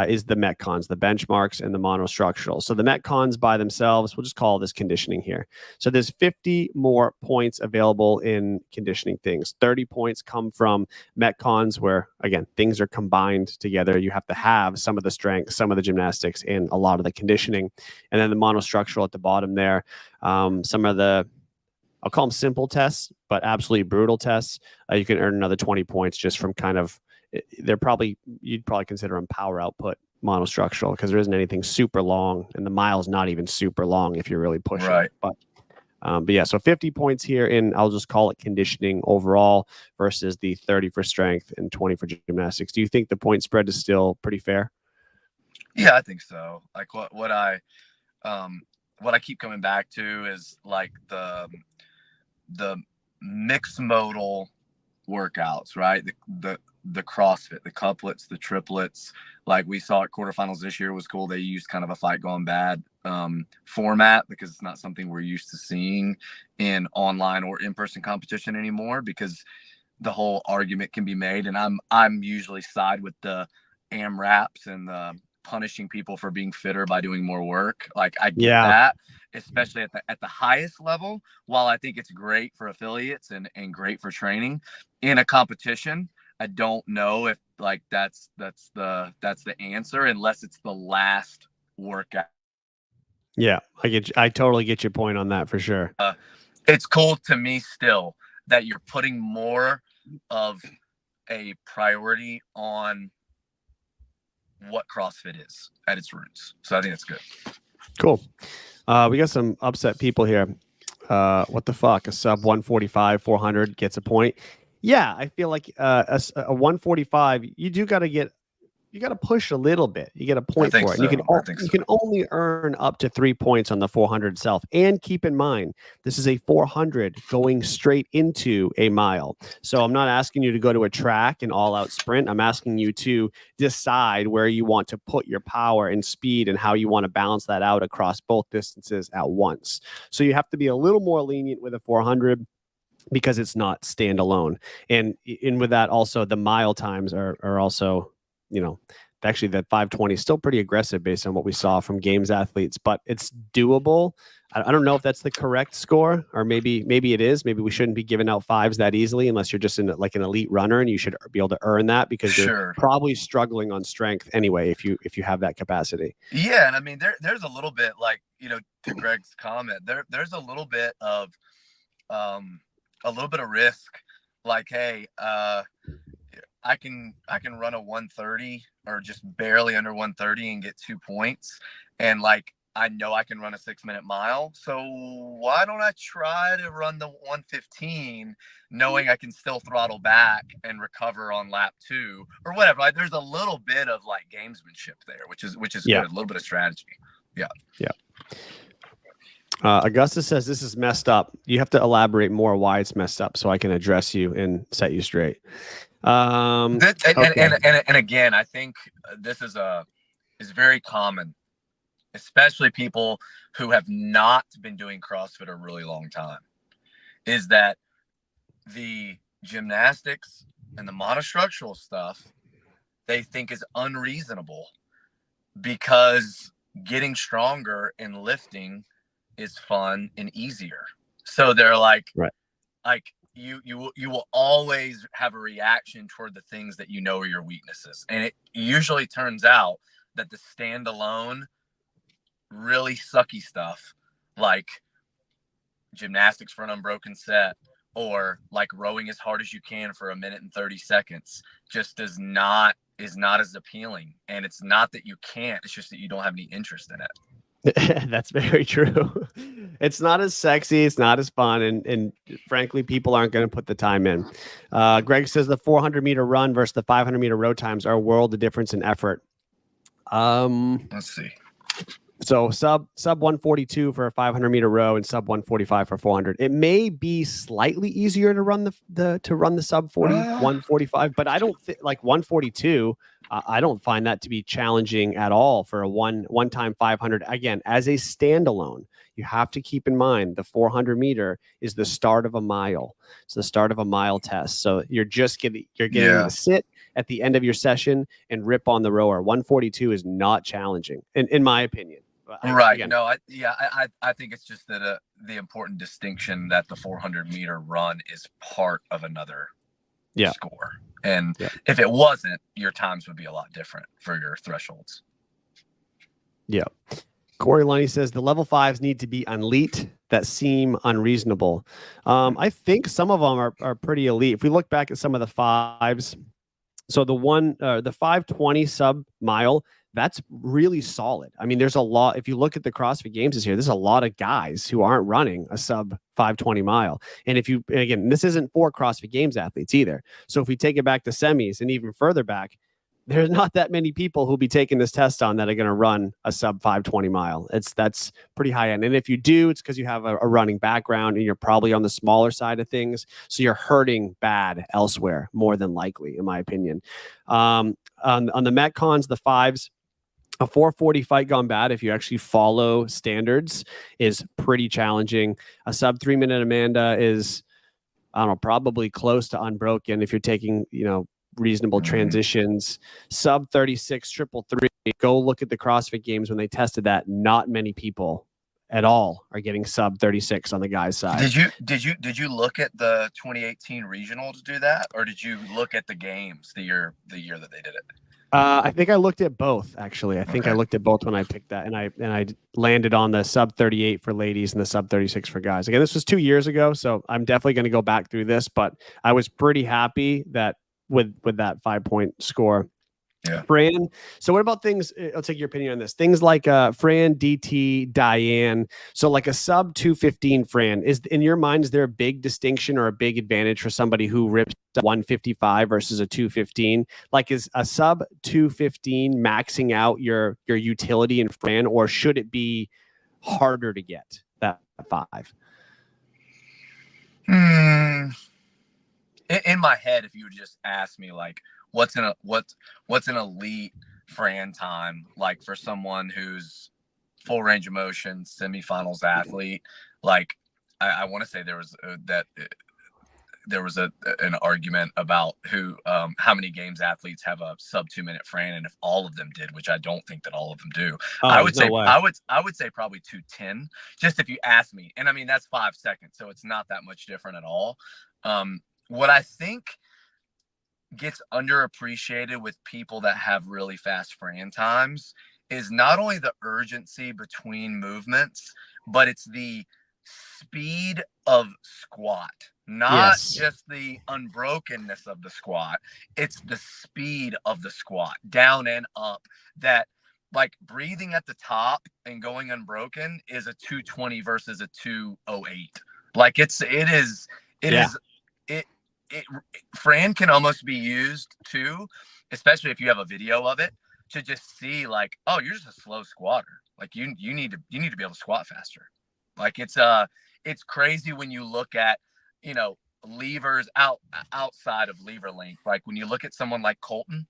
is the Metcons, the benchmarks, and the monostructural. So the Metcons by themselves, we'll just call this conditioning here. So there's 50 more points available in conditioning things. 30 points come from Metcons, where, again, things are combined together. You have to have some of the strength, some of the gymnastics, and a lot of the conditioning. And then the monostructural at the bottom there. Some of the, I'll call them simple tests, but absolutely brutal tests. You can earn another 20 points just from kind of, you'd probably consider them power output monostructural, because there isn't anything super long, and the mile's not even super long if you're really pushing. Right. But yeah, so 50 points here in, I'll just call it conditioning overall, versus the 30 for strength and 20 for gymnastics. Do you think the point spread is still pretty fair? Yeah, I think so. Like what I keep coming back to is like the mixed modal workouts, right? The CrossFit, the couplets, the triplets, like we saw at quarterfinals this year was cool. They used kind of a fight gone bad format, because it's not something we're used to seeing in online or in-person competition anymore, because the whole argument can be made. And I'm usually side with the AMRAPs and the punishing people for being fitter by doing more work. Like I get that, especially at the highest level. While I think it's great for affiliates and great for training in a competition, I don't know if like that's the answer, unless it's the last workout. Yeah, I totally get your point on that for sure. It's cool to me still that you're putting more of a priority on what CrossFit is at its roots. So I think that's good. Cool. We got some upset people here. What the fuck? A sub 145, 400 gets a point. Yeah, I feel like a 145, you got to push a little bit. You get a point for it. So. You can only earn up to 3 points on the 400 itself. And keep in mind, this is a 400 going straight into a mile. So I'm not asking you to go to a track and all out sprint. I'm asking you to decide where you want to put your power and speed and how you want to balance that out across both distances at once. So you have to be a little more lenient with a 400, because it's not standalone. And with that also, the mile times are also, actually that 520 is still pretty aggressive based on what we saw from games athletes, but it's doable. I don't know if that's the correct score, or maybe it is. Maybe we shouldn't be giving out fives that easily unless you're just in like an elite runner, and you should be able to earn that because you're probably struggling on strength anyway if you have that capacity. Yeah, and I mean there's a little bit like, to Greg's comment, there's a little bit of risk. Like, hey, I can run a 130 or just barely under 130 and get 2 points, and like I know I can run a 6-minute mile, so why don't I try to run the 115 knowing I can still throttle back and recover on lap 2 or whatever. Like, there's a little bit of like gamesmanship there, which is good, a little bit of strategy. Yeah. Augustus says this is messed up. You have to elaborate more why it's messed up so I can address you and set you straight. And again, I think this is very common, especially people who have not been doing CrossFit a really long time, is that the gymnastics and the monostructural stuff they think is unreasonable because getting stronger and lifting is fun and easier. So they're like, right. Like you will always have a reaction toward the things that you know are your weaknesses. And it usually turns out that the standalone really sucky stuff, like gymnastics for an unbroken set, or like rowing as hard as you can for 1 minute and 30 seconds, just is not as appealing. And it's not that you can't, it's just that you don't have any interest in it. That's very true. It's not as sexy, it's not as fun, and frankly, people aren't going to put the time in. Greg says the 400-meter run versus the 500-meter row times are a world of difference in effort. Let's see. So sub 142 for a 500-meter row and sub 145 for 400. It may be slightly easier to run the sub 145, but I don't think like 142. I don't find that to be challenging at all for a one-time 500. Again, as a standalone, you have to keep in mind the 400-meter is the start of a mile. It's the start of a mile test. So you're getting to sit at the end of your session and rip on the rower. 142 is not challenging, in my opinion. Right. No, I think it's just that the important distinction that the 400-meter run is part of another score. And if it wasn't, your times would be a lot different for your thresholds. Yeah. Corey Lunny says the level 5s need to be elite that seem unreasonable. I think some of them are pretty elite. If we look back at some of the 5s, so the 520 sub mile, that's really solid. I mean, there's a lot. If you look at the CrossFit Games this year, there's a lot of guys who aren't running a sub 520 mile. And again, this isn't for CrossFit Games athletes either. So if we take it back to semis and even further back, there's not that many people who'll be taking this test on that are going to run a sub 520 mile. That's pretty high end. And if you do, it's because you have a running background and you're probably on the smaller side of things. So you're hurting bad elsewhere, more than likely, in my opinion. On the Metcons, the 5s, a 440 fight gone bad, if you actually follow standards, is pretty challenging. A sub 3-minute Amanda is, I don't know, probably close to unbroken if you're taking, reasonable transitions. Sub 36 333. Go look at the CrossFit Games when they tested that. Not many people at all are getting sub 36 on the guys' side. Did you look at the 2018 regional to do that, or did you look at the games the year that they did it? I think I looked at both, actually. I think I looked at both when I picked that, and I landed on the sub 38 for ladies and the sub 36 for guys. Again, this was 2 years ago, so I'm definitely going to go back through this, but I was pretty happy that with that 5-point score. Yeah. Fran. So what about things? I'll take your opinion on this. Things like Fran, DT, Diane. So like a sub 215 Fran, is in your mind, is there a big distinction or a big advantage for somebody who rips 155 versus a 215? Like, is a sub 215 maxing out your utility in Fran, or should it be harder to get that 5? In my head, if you would just ask me like, what's an elite Fran time like for someone who's full range of motion, semifinals athlete? Like, I want to say there was there was an argument about how many games athletes have a sub 2 minute Fran, and if all of them did, which I don't think that all of them do. Oh, there's no way. I would say probably 2:10, just if you ask me. And I mean, that's 5 seconds, so it's not that much different at all. What I think gets underappreciated with people that have really fast Fran times is not only the urgency between movements, but it's the speed of squat, not just the unbrokenness of the squat. It's the speed of the squat, down and up, that like breathing at the top and going unbroken is a 220 versus a 208. Like it is Fran can almost be used too, especially if you have a video of it, to just see like, oh, you're just a slow squatter. Like you need to be able to squat faster. Like it's crazy when you look at, levers outside of lever length. Like when you look at someone like Colton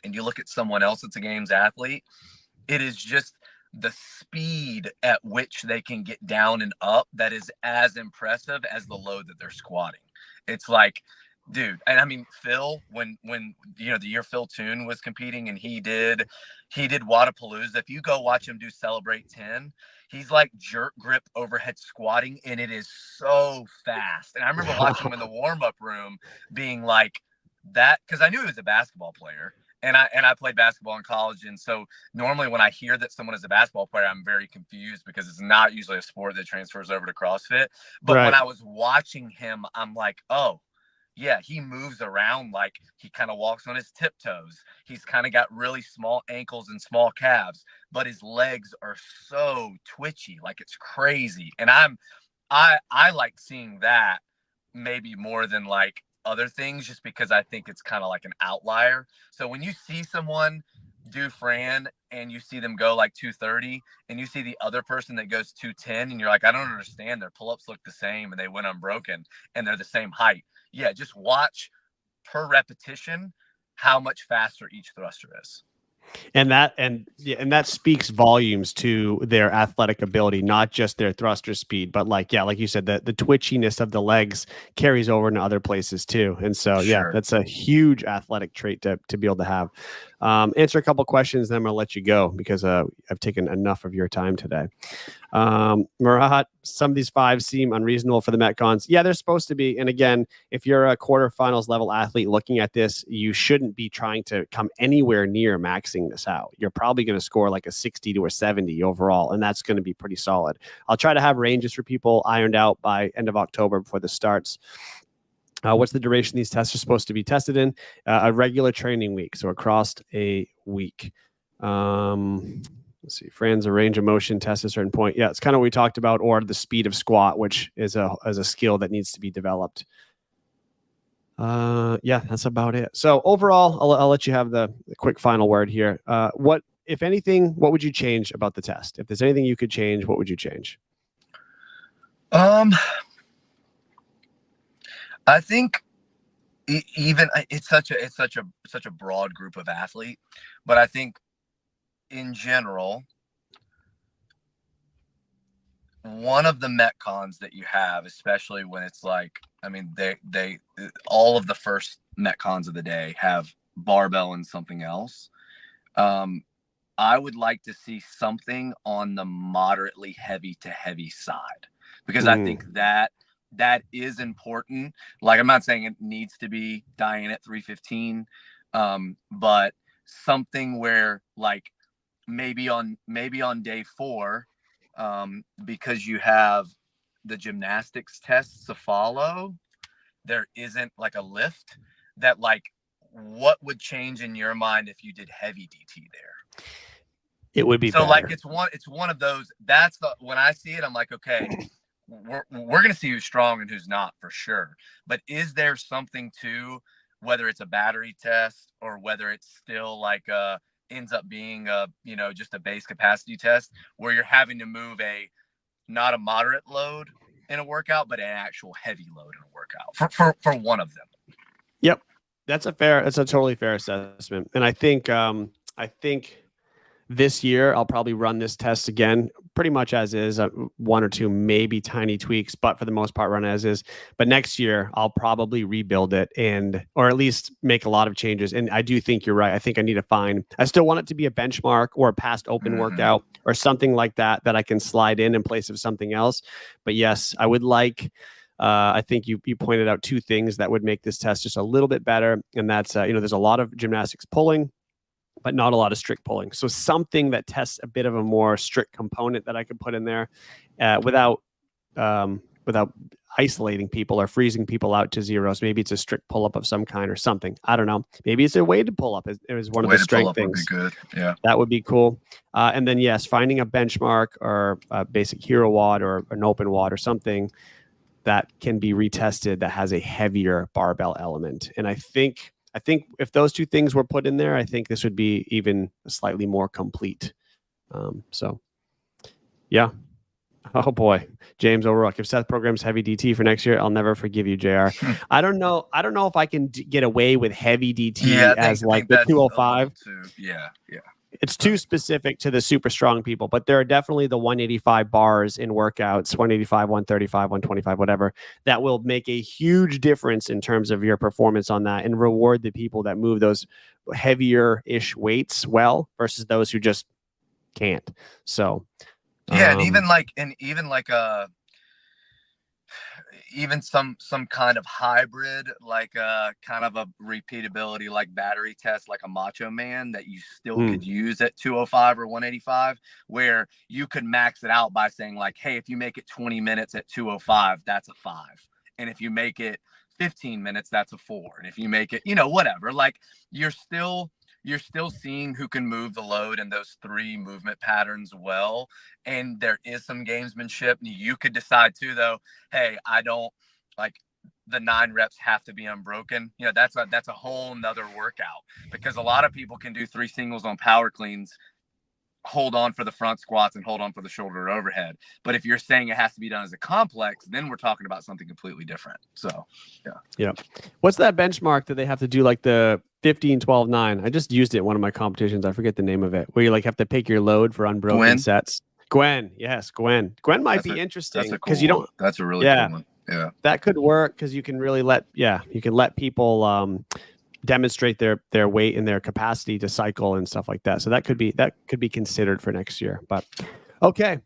and you look at someone else that's a games athlete, it is just the speed at which they can get down and up that is as impressive as the load that they're squatting. It's like, dude, and I mean, Phil, when the year Phil Toon was competing and he did Wadapalooza, if you go watch him do Celebrate 10, he's like jerk grip overhead squatting, and it is so fast. And I remember watching him in the warm-up room being like that, because I knew he was a basketball player. And I played basketball in college. And so normally when I hear that someone is a basketball player, I'm very confused because it's not usually a sport that transfers over to CrossFit. But when I was watching him, I'm like, oh, yeah, he moves around like he kind of walks on his tiptoes. He's kind of got really small ankles and small calves, but his legs are so twitchy, like it's crazy. And I like seeing that maybe more than like other things, just because I think it's kind of like an outlier. So when you see someone do Fran and you see them go like 230 and you see the other person that goes 210 and you're like, I don't understand, their pull-ups look the same and they went unbroken and they're the same height. Yeah, just watch per repetition how much faster each thruster is. And that speaks volumes to their athletic ability, not just their thruster speed, but like you said, the twitchiness of the legs carries over into other places too. And so, that's a huge athletic trait to be able to have. Answer a couple questions, then I'm going to let you go because I've taken enough of your time today. Murat, some of these 5 seem unreasonable for the Metcons. Yeah, they're supposed to be. And again, if you're a quarterfinals level athlete looking at this, you shouldn't be trying to come anywhere near maxing this out. You're probably going to score like a 60 to a 70 overall, and that's going to be pretty solid. I'll try to have ranges for people ironed out by end of October before this starts. What's the duration these tests are supposed to be tested in? A regular training week, so across a week. Let's see, Fran's a range of motion test at a certain point. Yeah, it's kind of what we talked about, or the speed of squat, which is a skill that needs to be developed. That's about it. So overall, I'll let you have the quick final word here. What, if anything, what would you change about the test? If there's anything you could change, what would you change? I think even it's such a broad group of athlete, but I think in general, one of the Metcons that you have, especially when it's like, I mean, they all of the first Metcons of the day have barbell and something else. I would like to see something on the moderately heavy to heavy side, because I think that is important. Like, I'm not saying it needs to be dying at 315, but something where like maybe on day 4, because you have the gymnastics tests to follow, there isn't like a lift that, like, what would change in your mind if you did heavy DT there? It would be so better. Like it's one of those. That's when I see it, I'm like, okay, we're gonna see who's strong and who's not for sure. But is there something to, whether it's a battery test or whether it's still like ends up being just a base capacity test, where you're having to move not a moderate load in a workout, but an actual heavy load in a workout for one of them? Yep. That's a totally fair assessment. And I think this year, I'll probably run this test again, pretty much as is, one or two maybe tiny tweaks, but for the most part, run as is. But next year, I'll probably rebuild it or at least make a lot of changes. And I do think you're right. I think I need to I still want it to be a benchmark or a past open workout or something like that I can slide in place of something else. But yes, I would like. I think you pointed out two things that would make this test just a little bit better, and that's there's a lot of gymnastics pulling, but not a lot of strict pulling. So something that tests a bit of a more strict component that I could put in there without isolating people or freezing people out to zeros. Maybe it's a strict pull up of some kind or something. I don't know. Maybe it's a weighted pull up. It was one of the strength things. Would be good. Yeah, that would be cool. And then yes, finding a benchmark or a basic hero WOD or an open WOD or something that can be retested that has a heavier barbell element. And I think if those two things were put in there, I think this would be even slightly more complete. So yeah. Oh boy, James O'Rourke. If Seth programs heavy DT for next year, I'll never forgive you, JR. I don't know if I can get away with heavy DT as like the 205. Yeah. It's too specific to the super strong people, but there are definitely the 185 bars in workouts, 185, 135, 125, whatever, that will make a huge difference in terms of your performance on that and reward the people that move those heavier-ish weights well versus those who just can't. So yeah, and even some kind of hybrid, like kind of a repeatability, like battery test, like a Macho Man that you still could use at 205 or 185, where you could max it out by saying like, hey, if you make it 20 minutes at 205, that's a 5. And if you make it 15 minutes, that's a 4. And if you make it, whatever, like you're still seeing who can move the load in those 3 movement patterns well. And there is some gamesmanship. You could decide too, though, hey, I don't like the 9 reps have to be unbroken. That's a whole nother workout, because a lot of people can do 3 singles on power cleans, hold on for the front squats and hold on for the shoulder overhead. But if you're saying it has to be done as a complex, then we're talking about something completely different. So, yeah. What's that benchmark that they have to do, like the 15, 12, 9? I just used it in one of my competitions. I forget the name of it, where you like have to pick your load for unbroken sets. Gwen. Yes, Gwen. Gwen might be interesting because you don't. That's a really cool one. Yeah. That could work because you can really let people demonstrate their weight and their capacity to cycle and stuff like that. So that could be considered for next year. But okay.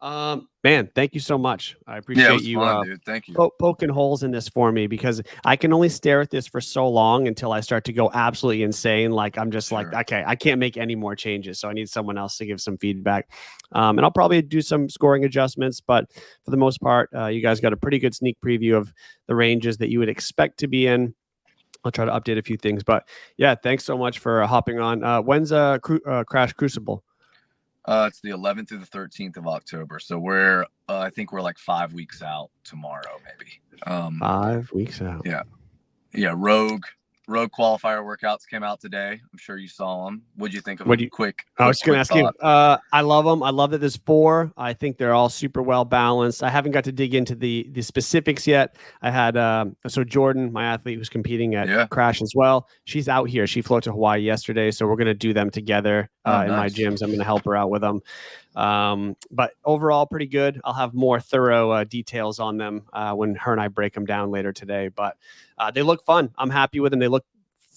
Man, thank you so much. I appreciate you dude. Thank you. Poking holes in this for me, because I can only stare at this for so long until I start to go absolutely insane. Like I'm just like, okay, I can't make any more changes. So I need someone else to give some feedback. And I'll probably do some scoring adjustments, but for the most part, you guys got a pretty good sneak preview of the ranges that you would expect to be in. I'll try to update a few things, but yeah, thanks so much for hopping on. When's Crash Crucible? It's the 11th through the 13th of October. So I think we're like 5 weeks out tomorrow, maybe. 5 weeks out. Yeah. Yeah. Rogue qualifier workouts came out today. I'm sure you saw them. What'd you think of them? I was going to ask you. I love them. I love that there's 4. I think they're all super well balanced. I haven't got to dig into the specifics yet. I had so Jordan, my athlete who's competing at Crash as well. She's out here. She flew to Hawaii yesterday, so we're going to do them together in my gyms. I'm going to help her out with them. But overall, pretty good. I'll have more thorough details on them when her and I break them down later today. But they look fun. I'm happy with them. They look,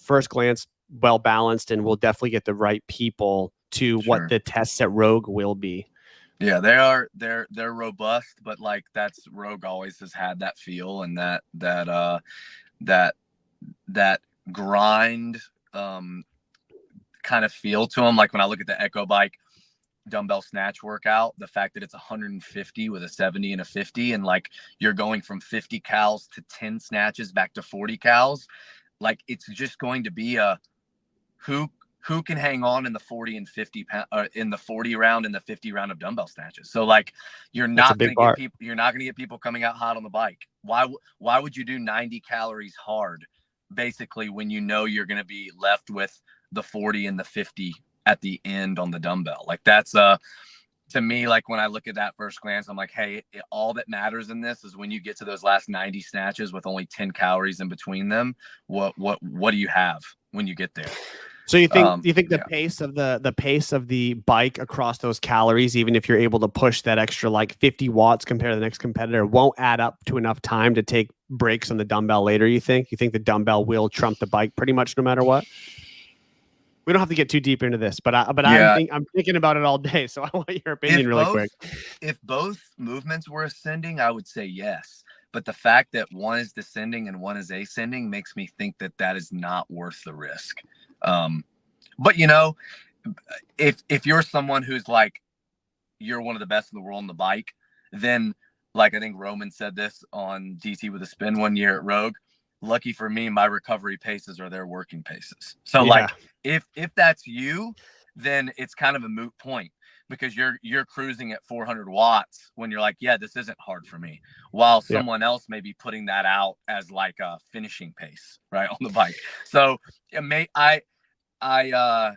first glance, well balanced, and we'll definitely get the right people to what the tests at Rogue will be. Yeah, they are. They're robust, but like that's Rogue always has had that feel and that grind kind of feel to them. Like when I look at the Echo Bike dumbbell snatch workout, the fact that it's 150 with a 70 and a 50, and like you're going from 50 cals to 10 snatches back to 40 cals, like it's just going to be a who can hang on in the 40 and 50 in the 40 round and the 50 round of dumbbell snatches. So like you're not going to get people coming out hot on the bike. Why would you do 90 calories hard basically when you know you're going to be left with the 40 and the 50 at the end on the dumbbell? Like that's to me, like when I look at that first glance, I'm like, hey, all that matters in this is when you get to those last 90 snatches with only 10 calories in between them, what do you have when you get there? So you think the Yeah. pace of the bike across those calories, even if you're able to push that extra like 50 watts compared to the next competitor, won't add up to enough time to take breaks on the dumbbell later? You think the dumbbell will trump the bike pretty much no matter what? We don't have to get too deep into this, but I'm Yeah. thinking about it all day, so I want your opinion really quick. If both movements were ascending, I would say yes. But the fact that one is descending and one is ascending makes me think that that is not worth the risk. But you know, if you're someone who's like you're one of the best in the world on the bike, then like I think Roman said this on DT with a spin one year at Rogue. Lucky for me, my recovery paces are their working paces. So Yeah. like if that's you, then it's kind of a moot point because you're cruising at 400 watts when you're like, yeah, this isn't hard for me. While someone else may be putting that out as like a finishing pace, right, on the bike. So I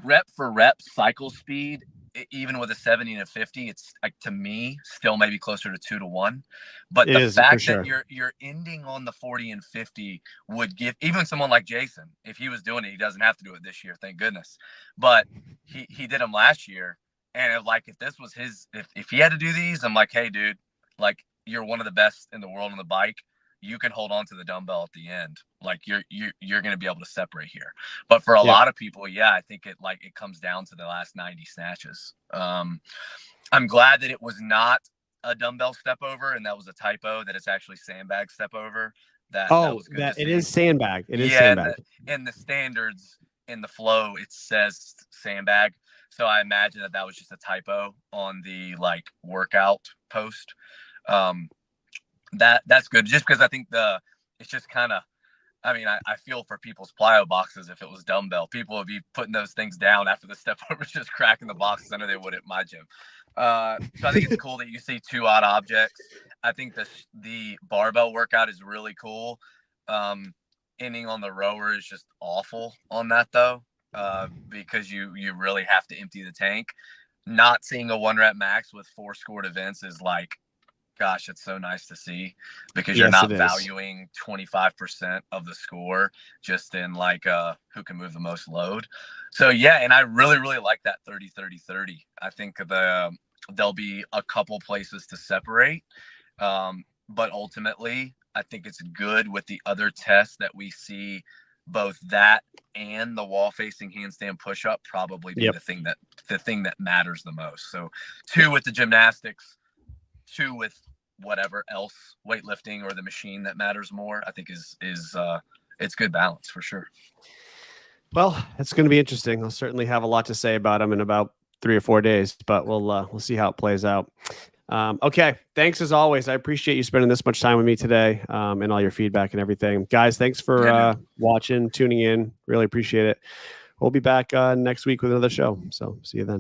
rep for rep cycle speed, even with a 70 and a 50, it's like to me still maybe closer to 2-1. But the fact that you're ending on the 40 and 50 would give even someone like Jason, if he was doing it, he doesn't have to do it this year, thank goodness. But he did them last year, and like if this was his, if he had to do these, I'm like, hey, dude, like you're one of the best in the world on the bike. You can hold on to the dumbbell at the end. Like you're going to be able to separate here. But for a lot of people, I think it comes down to the last 90 snatches. I'm glad that it was not a dumbbell step over and that was a typo, that it's actually sandbag step over. That was good to see. It is sandbag. It is sandbag. In the standards in the flow, it says sandbag. So I imagine that was just a typo on the like workout post. That's good, just because I think it's just kind of, I mean, I feel for people's plyo boxes. If it was dumbbell, people would be putting those things down after the step over, just cracking the boxes. I know they would at my gym. So I think it's cool that you see two odd objects. I think the barbell workout is really cool. Ending on the rower is just awful on that though, because you really have to empty the tank. Not seeing a 1 rep max with 4 scored events is like, gosh, it's so nice to see, because you're not valuing 25% of the score just in like who can move the most load. So and I really like that 30-30-30. I think there'll be a couple places to separate, but ultimately I think it's good with the other tests that we see, both that and the wall facing handstand push up probably be the thing that matters the most. So 2 with the gymnastics, 2 with whatever else, weightlifting or the machine that matters more, I think is it's good balance for sure. Well, it's going to be interesting. I'll certainly have a lot to say about them in about 3 or 4 days, but we'll see how it plays out. Okay. Thanks as always. I appreciate you spending this much time with me today, and all your feedback and everything. Guys, thanks for watching, tuning in. Really appreciate it. We'll be back next week with another show. So see you then.